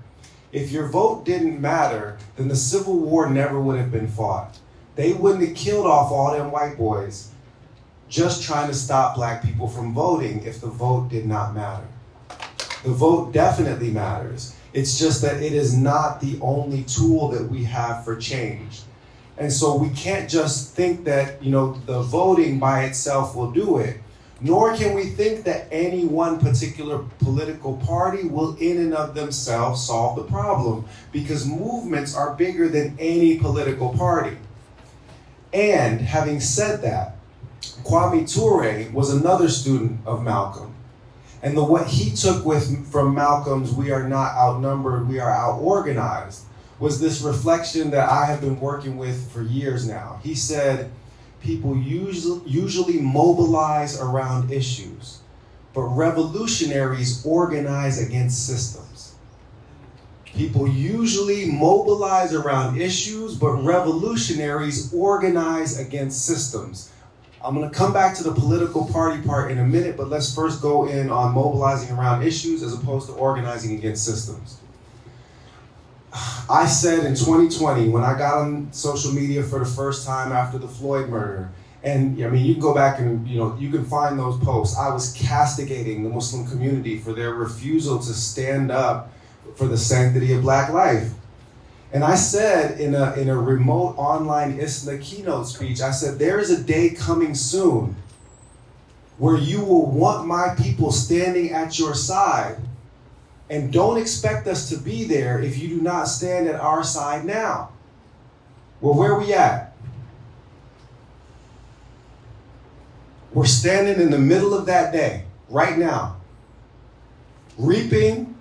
If your vote didn't matter, then the Civil War never would have been fought. They wouldn't have killed off all them white boys just trying to stop black people from voting if the vote did not matter. The vote definitely matters. It's just that it is not the only tool that we have for change. And so we can't just think that, the voting by itself will do it, nor can we think that any one particular political party will in and of themselves solve the problem, because movements are bigger than any political party. And having said that, Kwame Ture was another student of Malcolm. And what he took from Malcolm's "we are not outnumbered, we are out-organized" was this reflection that I have been working with for years now. He said, people usually mobilize around issues, but revolutionaries organize against systems. People usually mobilize around issues, but revolutionaries organize against systems. I'm going to come back to the political party part in a minute, but let's first go in on mobilizing around issues as opposed to organizing against systems. I said in 2020, when I got on social media for the first time after the Floyd murder, and you can go back and you can find those posts, I was castigating the Muslim community for their refusal to stand up for the sanctity of black life. And I said in a remote online ISNA keynote speech, I said, there is a day coming soon where you will want my people standing at your side, and don't expect us to be there if you do not stand at our side now. Well, where are we at? We're standing in the middle of that day, right now, reaping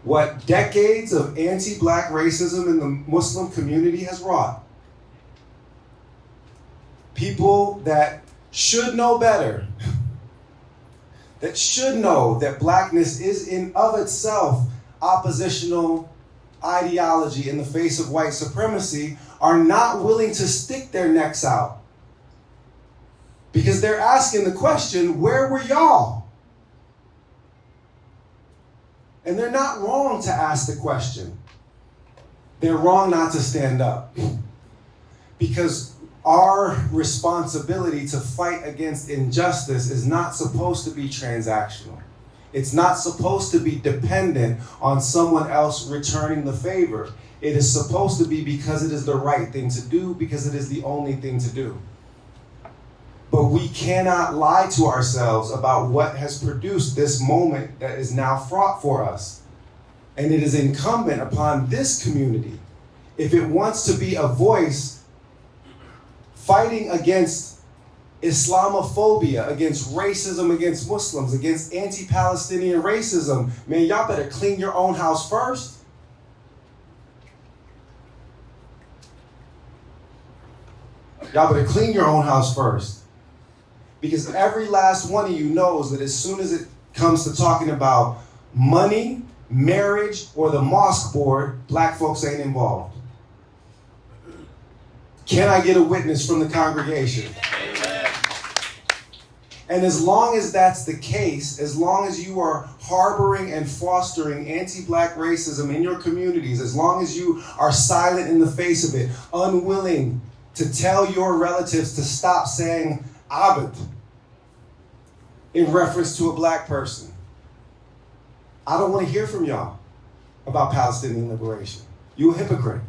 what decades of anti-black racism in the Muslim community has wrought. People that should know better, that should know that blackness is in of itself oppositional ideology in the face of white supremacy are not willing to stick their necks out. Because they're asking the question, where were y'all? And they're not wrong to ask the question. They're wrong not to stand up. Because our responsibility to fight against injustice is not supposed to be transactional. It's not supposed to be dependent on someone else returning the favor. It is supposed to be because it is the right thing to do, because it is the only thing to do. But we cannot lie to ourselves about what has produced this moment that is now fraught for us. And it is incumbent upon this community, if it wants to be a voice fighting against Islamophobia, against racism against Muslims, against anti-Palestinian racism, man, y'all better clean your own house first. Y'all better clean your own house first. Because every last one of you knows that as soon as it comes to talking about money, marriage, or the mosque board, black folks ain't involved. Can I get a witness from the congregation? Amen. And as long as that's the case, as long as you are harboring and fostering anti-black racism in your communities, as long as you are silent in the face of it, unwilling to tell your relatives to stop saying Abed in reference to a black person, I don't want to hear from y'all about Palestinian liberation. You a hypocrite.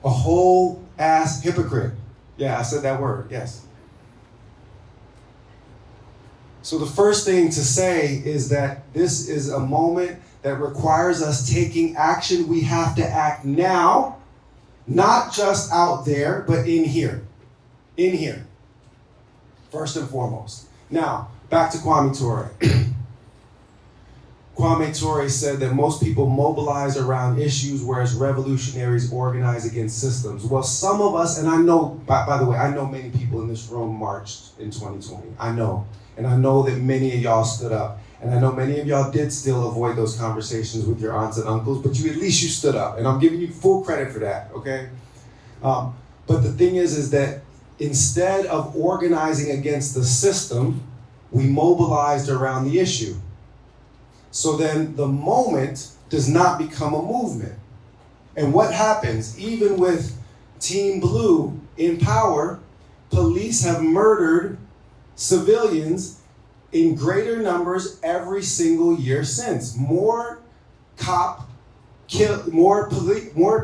A whole ass hypocrite. Yeah, I said that word, yes. So the first thing to say is that this is a moment that requires us taking action. We have to act now, not just out there, but in here. In here. First and foremost. Now, back to Kwame Ture. Kwame Ture said that most people mobilize around issues, whereas revolutionaries organize against systems. Well, some of us, and I know, by the way, I know many people in this room marched in 2020. I know. And I know that many of y'all stood up. And I know many of y'all did still avoid those conversations with your aunts and uncles, but at least you stood up. And I'm giving you full credit for that, okay? But the thing is that instead of organizing against the system, we mobilized around the issue. So then the moment does not become a movement. And what happens, even with Team Blue in power, police have murdered civilians in greater numbers every single year since. More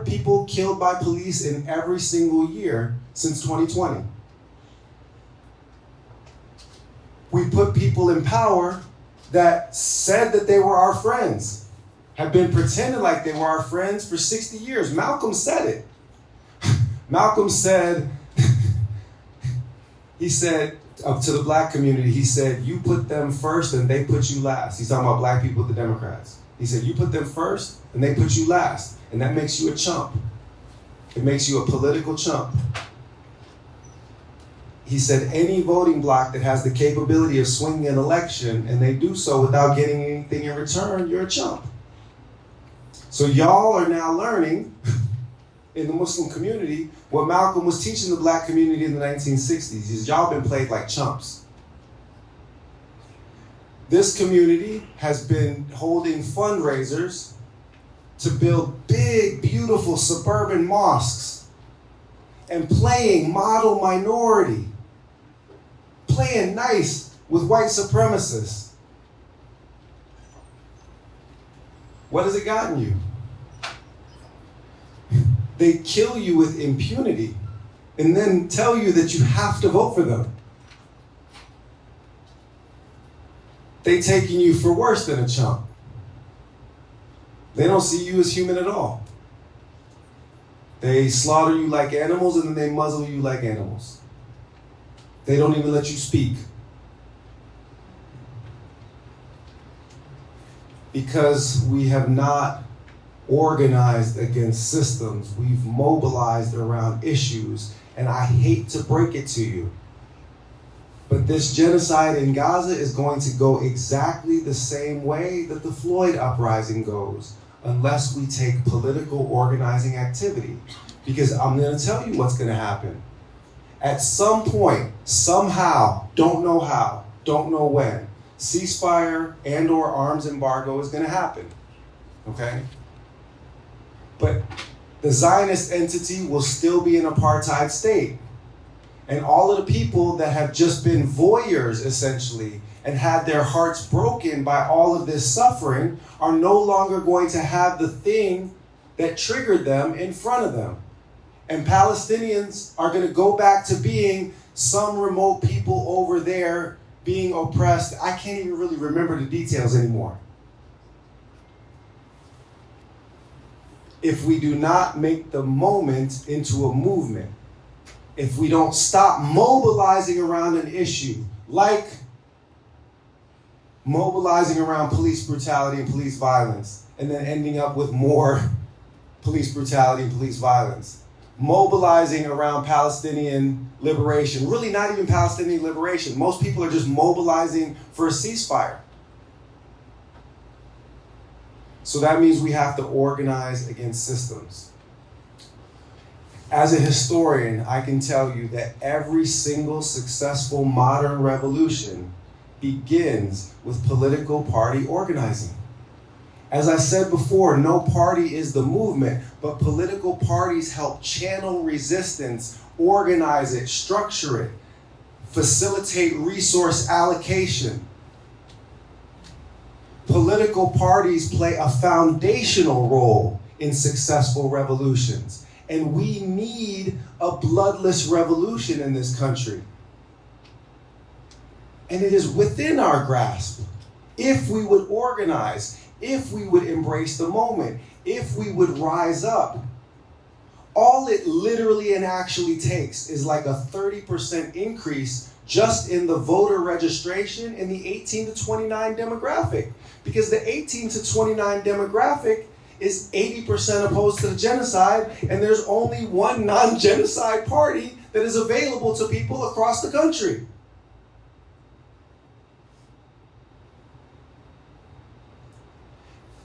people killed by police in every single year since 2020. We put people in power that said that they were our friends, have been pretending like they were our friends for 60 years. Malcolm said it. Malcolm said, he said up to the black community, he said, you put them first and they put you last. He's talking about black people, the Democrats. He said, you put them first and they put you last. And that makes you a chump. It makes you a political chump. He said any voting bloc that has the capability of swinging an election and they do so without getting anything in return, you're a chump. So y'all are now learning in the Muslim community what Malcolm was teaching the black community in the 1960s. Is y'all been played like chumps. This community has been holding fundraisers to build big, beautiful suburban mosques and playing model minority, playing nice with white supremacists. What has it gotten you? They kill you with impunity and then tell you that you have to vote for them. They taking you for worse than a chump. They don't see you as human at all. They slaughter you like animals and then they muzzle you like animals. They don't even let you speak. Because we have not organized against systems, we've mobilized around issues, and I hate to break it to you, But this genocide in Gaza is going to go exactly the same way that the Floyd uprising goes, unless we take political organizing activity. Because I'm going to tell you what's going to happen. At some point, somehow, don't know how, don't know when, ceasefire and or arms embargo is going to happen. Okay? But the Zionist entity will still be an apartheid state. And all of the people that have just been voyeurs, essentially, and had their hearts broken by all of this suffering are no longer going to have the thing that triggered them in front of them. And Palestinians are going to go back to being some remote people over there being oppressed. I can't even really remember the details anymore. If we do not make the moment into a movement, if we don't stop mobilizing around an issue, like mobilizing around police brutality and police violence, and then ending up with more police brutality and police violence, mobilizing around Palestinian liberation, really not even Palestinian liberation. Most people are just mobilizing for a ceasefire. So that means we have to organize against systems. As a historian, I can tell you that every single successful modern revolution begins with political party organizing. As I said before, no party is the movement, but political parties help channel resistance, organize it, structure it, facilitate resource allocation. Political parties play a foundational role in successful revolutions. And we need a bloodless revolution in this country. And it is within our grasp. If we would organize, if we would embrace the moment, if we would rise up. All it literally and actually takes is like a 30% increase just in the voter registration in the 18 to 29 demographic. Because the 18 to 29 demographic is 80% opposed to the genocide, and there's only one non-genocide party that is available to people across the country.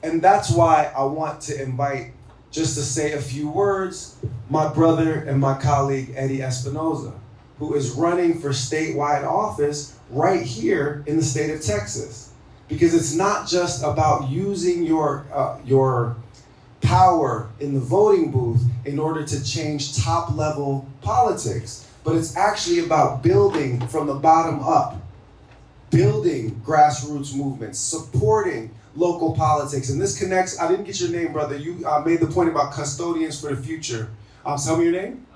And that's why I want to invite, just to say a few words, my brother and my colleague, Eddie Espinosa, who is running for statewide office right here in the state of Texas. Because it's not just about using your power in the voting booth in order to change top-level politics, but it's actually about building from the bottom up, building grassroots movements, supporting local politics. And this connects, I didn't get your name, brother. You made the point about custodians for the future. Tell me your name?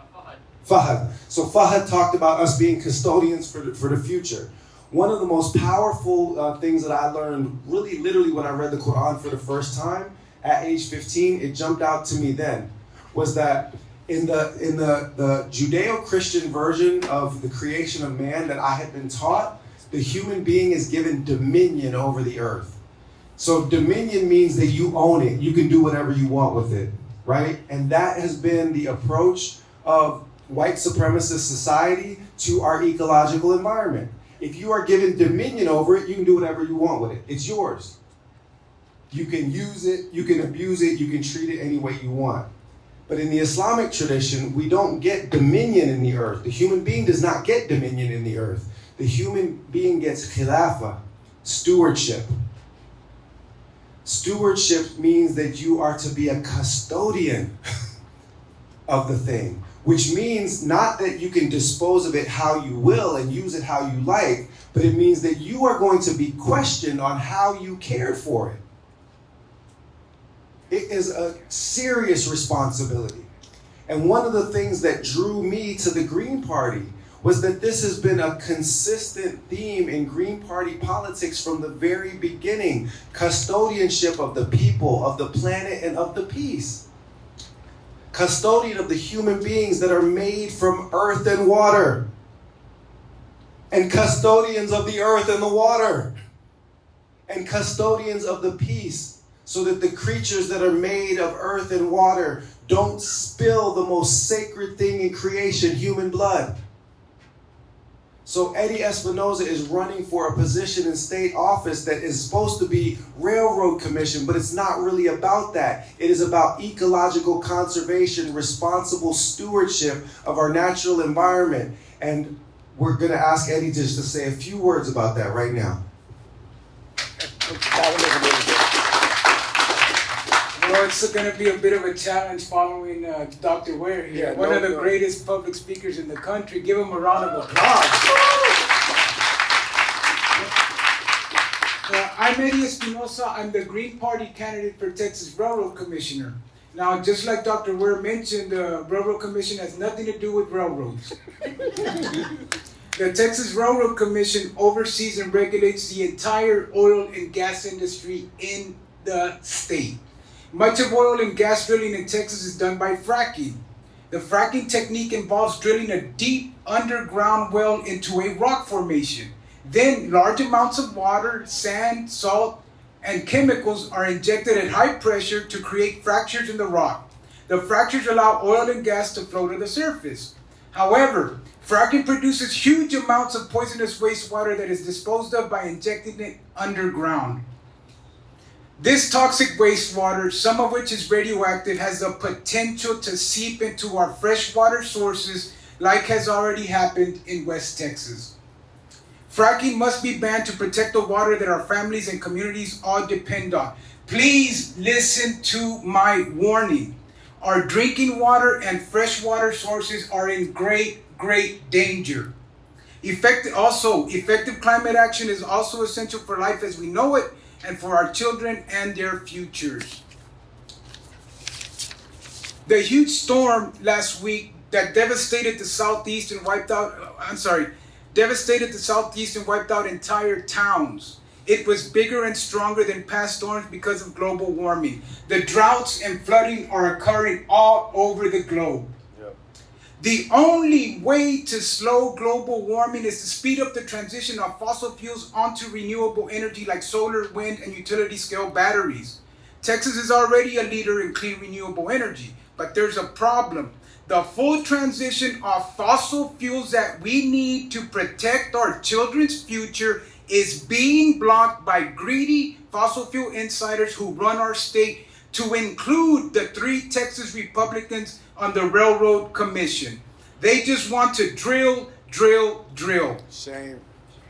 Fahad. So Fahad talked about us being custodians for the future. One of the most powerful things that I learned really literally when I read the Qur'an for the first time at age 15, it jumped out to me then, was that in the Judeo-Christian version of the creation of man that I had been taught, the human being is given dominion over the earth. So dominion means that you own it. You can do whatever you want with it, right? And that has been the approach of white supremacist society to our ecological environment. If you are given dominion over it, you can do whatever you want with it. It's yours. You can use it, you can abuse it, you can treat it any way you want. But in the Islamic tradition, we don't get dominion in the earth. The human being does not get dominion in the earth. The human being gets khilafah, stewardship. Stewardship means that you are to be a custodian of the thing, which means not that you can dispose of it how you will and use it how you like, but it means that you are going to be questioned on how you cared for it. It is a serious responsibility. And one of the things that drew me to the Green Party was that this has been a consistent theme in Green Party politics from the very beginning. Custodianship of the people, of the planet, and of the peace. Custodian of the human beings that are made from earth and water. And custodians of the earth and the water. And custodians of the peace, so that the creatures that are made of earth and water don't spill the most sacred thing in creation, human blood. So Eddie Espinosa is running for a position in state office that is supposed to be railroad commission, but it's not really about that. It is about ecological conservation, responsible stewardship of our natural environment. And we're going to ask Eddie just to say a few words about that right now. Well, it's going to be a bit of a challenge following Dr. Ware here, one of the greatest public speakers in the country. Give him a round of applause. I'm Eddie Espinosa. I'm the Green Party candidate for Texas Railroad Commissioner. Now, just like Dr. Ware mentioned, the Railroad Commission has nothing to do with railroads. The Texas Railroad Commission oversees and regulates the entire oil and gas industry in the state. Much of oil and gas drilling in Texas is done by fracking. The fracking technique involves drilling a deep underground well into a rock formation. Then large amounts of water, sand, salt, and chemicals are injected at high pressure to create fractures in the rock. The fractures allow oil and gas to flow to the surface. However, fracking produces huge amounts of poisonous wastewater that is disposed of by injecting it underground. This toxic wastewater, some of which is radioactive, has the potential to seep into our freshwater sources, like has already happened in West Texas. Fracking must be banned to protect the water that our families and communities all depend on. Please listen to my warning. Our drinking water and freshwater sources are in great danger. Effective climate action is also essential for life as we know it, and for our children and their futures. The huge storm last week that devastated the southeast and wiped out entire towns. It was bigger and stronger than past storms because of global warming. The droughts and flooding are occurring all over the globe. The only way to slow global warming is to speed up the transition of fossil fuels onto renewable energy like solar, wind, and utility-scale batteries. Texas is already a leader in clean renewable energy, but there's a problem. The full transition of fossil fuels that we need to protect our children's future is being blocked by greedy fossil fuel insiders who run our state, to include the 3 Texas Republicans on the Railroad Commission. They just want to drill. Shame.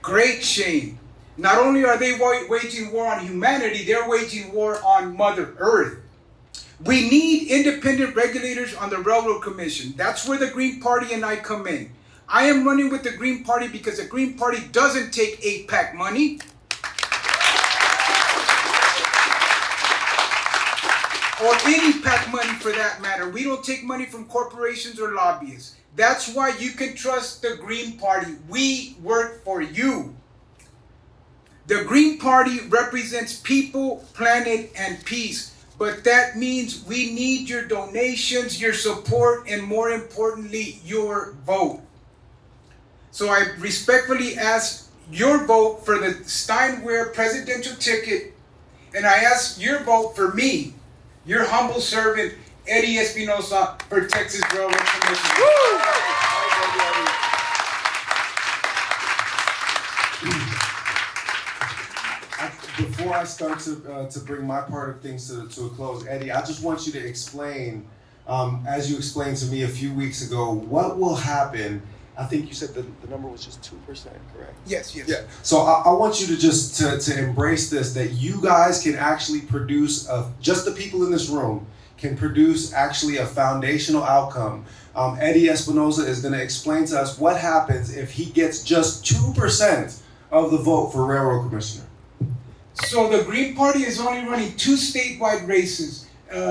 Great shame. Not only are they waging war on humanity, they're waging war on Mother Earth. We need independent regulators on the Railroad Commission. That's where the Green Party and I come in. I am running with the Green Party because the Green Party doesn't take AIPAC money. Or any PAC money for that matter. We don't take money from corporations or lobbyists. That's why you can trust the Green Party. We work for you. The Green Party represents people, planet, and peace. But that means we need your donations, your support, and more importantly, your vote. So I respectfully ask your vote for the Stein-Ware presidential ticket, and I ask your vote for me, your humble servant, Eddie Espinosa, for Texas Railroad Commission. Before I start to bring my part of things to a close, Eddie, I just want you to explain, as you explained to me a few weeks ago, what will happen. I think you said the number was just 2%, correct? Yes. Yeah. So I want you to just to embrace this, that you guys can actually produce, just the people in this room can produce actually a foundational outcome. Eddie Espinosa is going to explain to us what happens if he gets just 2% of the vote for Railroad Commissioner. So the Green Party is only running 2 statewide races.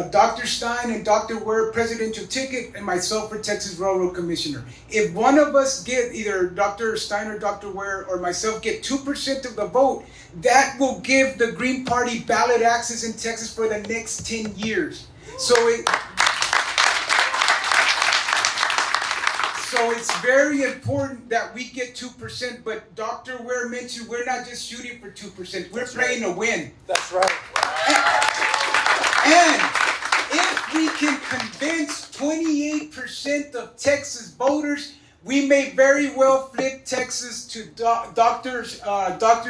Dr. Stein and Dr. Ware presidential ticket, and myself for Texas Railroad Commissioner. If one of us get, either Dr. Stein or Dr. Ware or myself, get 2% of the vote, that will give the Green Party ballot access in Texas for the next 10 years. So it's very important that we get 2%, but Dr. Ware mentioned we're not just shooting for 2%, we're playing to win. That's right. And if we can convince 28% of Texas voters, We may very well flip Texas to Dr.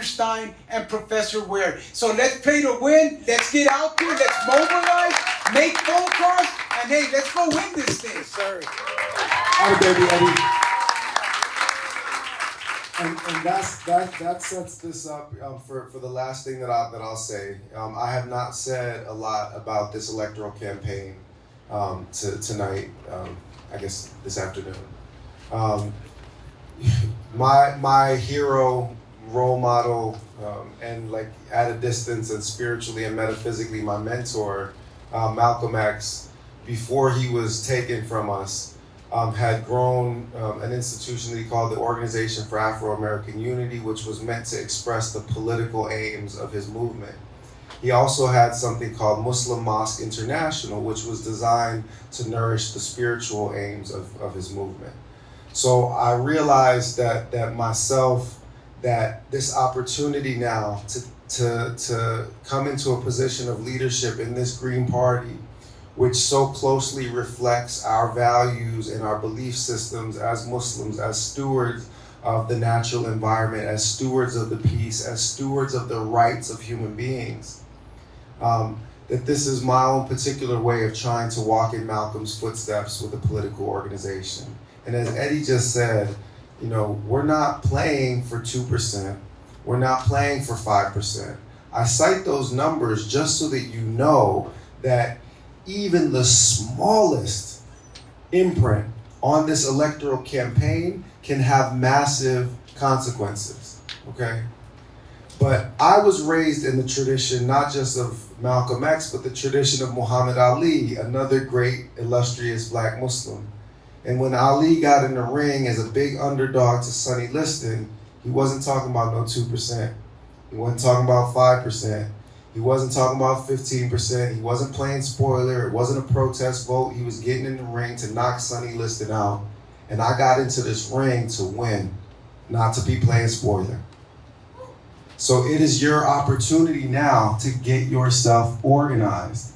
Stein and Professor Ware. So let's play to win. Let's get out there. Let's mobilize. Make phone calls. And hey, let's go win this thing. Sir. Hi, baby Eddie. And that sets this up for the last thing that I'll say. I have not said a lot about this electoral campaign tonight. I guess this afternoon. My hero, role model, and like at a distance and spiritually and metaphysically my mentor, Malcolm X, before he was taken from us, had grown an institution that he called the Organization for Afro-American Unity, which was meant to express the political aims of his movement. He also had something called Muslim Mosque International, which was designed to nourish the spiritual aims of his movement. So I realized that this opportunity now to come into a position of leadership in this Green Party, which so closely reflects our values and our belief systems as Muslims, as stewards of the natural environment, as stewards of the peace, as stewards of the rights of human beings, that this is my own particular way of trying to walk in Malcolm's footsteps with a political organization. And as Eddie just said, you know, we're not playing for 2%. We're not playing for 5%. I cite those numbers just so that you know that even the smallest imprint on this electoral campaign can have massive consequences, okay? But I was raised in the tradition, not just of Malcolm X, but the tradition of Muhammad Ali, another great, illustrious black Muslim. And when Ali got in the ring as a big underdog to Sonny Liston, he wasn't talking about no 2%. He wasn't talking about 5%. He wasn't talking about 15%. He wasn't playing spoiler. It wasn't a protest vote. He was getting in the ring to knock Sonny Liston out. And I got into this ring to win, not to be playing spoiler. So it is your opportunity now to get yourself organized.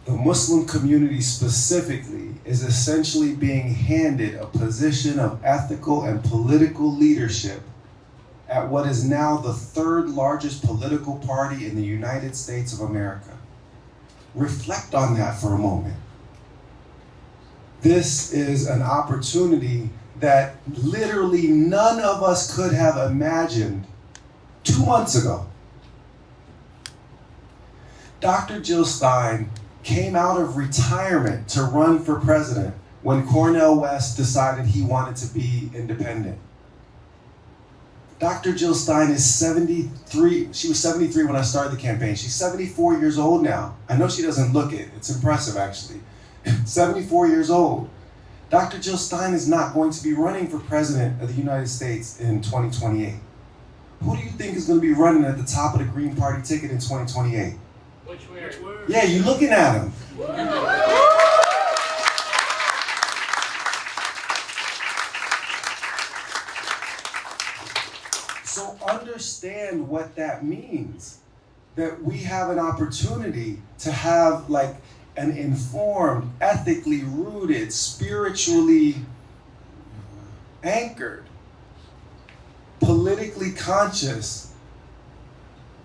The Muslim community specifically is essentially being handed a position of ethical and political leadership at what is now the third largest political party in the United States of America. Reflect on that for a moment. This is an opportunity that literally none of us could have imagined 2 months ago. Dr. Jill Stein came out of retirement to run for president when Cornel West decided he wanted to be independent. Dr. Jill Stein is 73. She was 73 when I started the campaign. She's 74 years old now. I know she doesn't look it. It's impressive, actually. 74 years old. Dr. Jill Stein is not going to be running for president of the United States in 2028. Who do you think is going to be running at the top of the Green Party ticket in 2028? Butch Ware. Yeah, you're looking at him. So understand what that means. That we have an opportunity to have like an informed, ethically rooted, spiritually anchored, politically conscious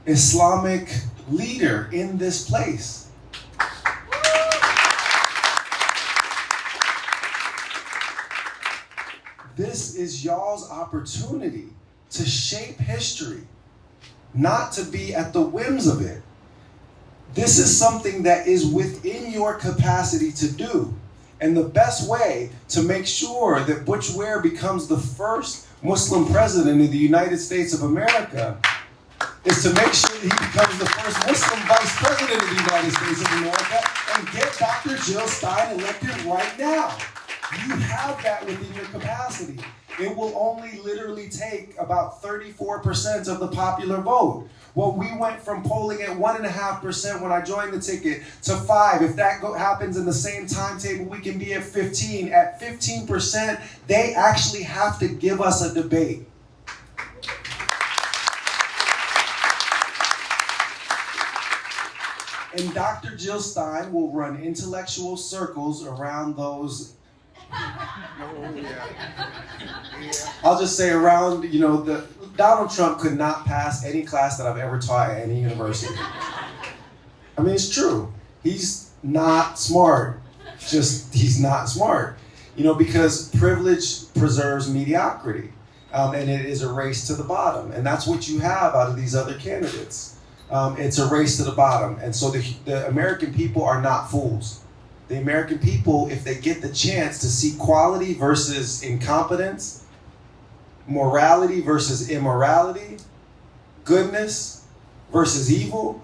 Islamic leader in this place. This is y'all's opportunity to shape history, not to be at the whims of it. This is something that is within your capacity to do. And the best way to make sure that Butch Ware becomes the first Muslim president of the United States of America is to make sure that he becomes the first Muslim vice president of the United States of America and get Dr. Jill Stein elected right now. You have that within your capacity. It will only literally take about 34% of the popular vote. Well, we went from polling at 1.5% when I joined the ticket to 5%. If that happens in the same timetable, we can be at 15%. At 15%, they actually have to give us a debate. And Dr. Jill Stein will run intellectual circles around those I'll just say around, Donald Trump could not pass any class that I've ever taught at any university. I mean, it's true. He's not smart. He's not smart. Because privilege preserves mediocrity. And it is a race to the bottom. And that's what you have out of these other candidates. It's a race to the bottom. And so the American people are not fools. The American people, if they get the chance to see quality versus incompetence, morality versus immorality, goodness versus evil,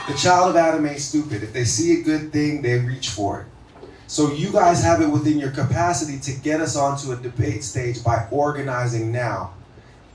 the child of Adam ain't stupid. If they see a good thing, they reach for it. So you guys have it within your capacity to get us onto a debate stage by organizing now.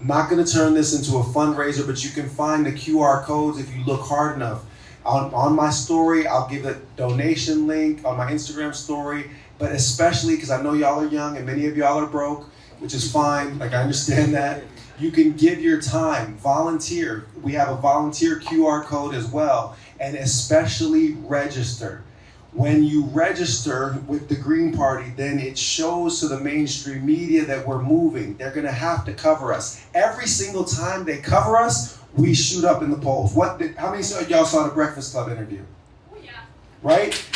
I'm not going to turn this into a fundraiser, but you can find the QR codes if you look hard enough. On my story, I'll give a donation link on my Instagram story, but especially because I know y'all are young and many of y'all are broke, which is fine. I understand that. You can give your time, volunteer. We have a volunteer QR code as well, and especially register. When you register with the Green Party, then it shows to the mainstream media that we're moving. They're going to have to cover us. Every single time they cover us, we shoot up in the polls. How many of y'all saw the Breakfast Club interview? Oh, yeah. Right?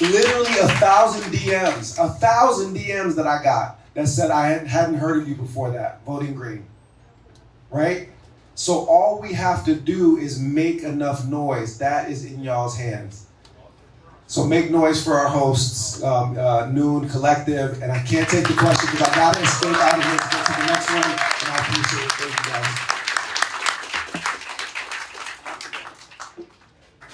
Literally 1,000 DMs. 1,000 DMs that I got that said I hadn't heard of you before that, voting Green. Right? So all we have to do is make enough noise. That is in y'all's hands. So make noise for our hosts, Noon Collective, and I can't take the question because I got to escape out of here to get to the next one, and I appreciate it. Thank you guys.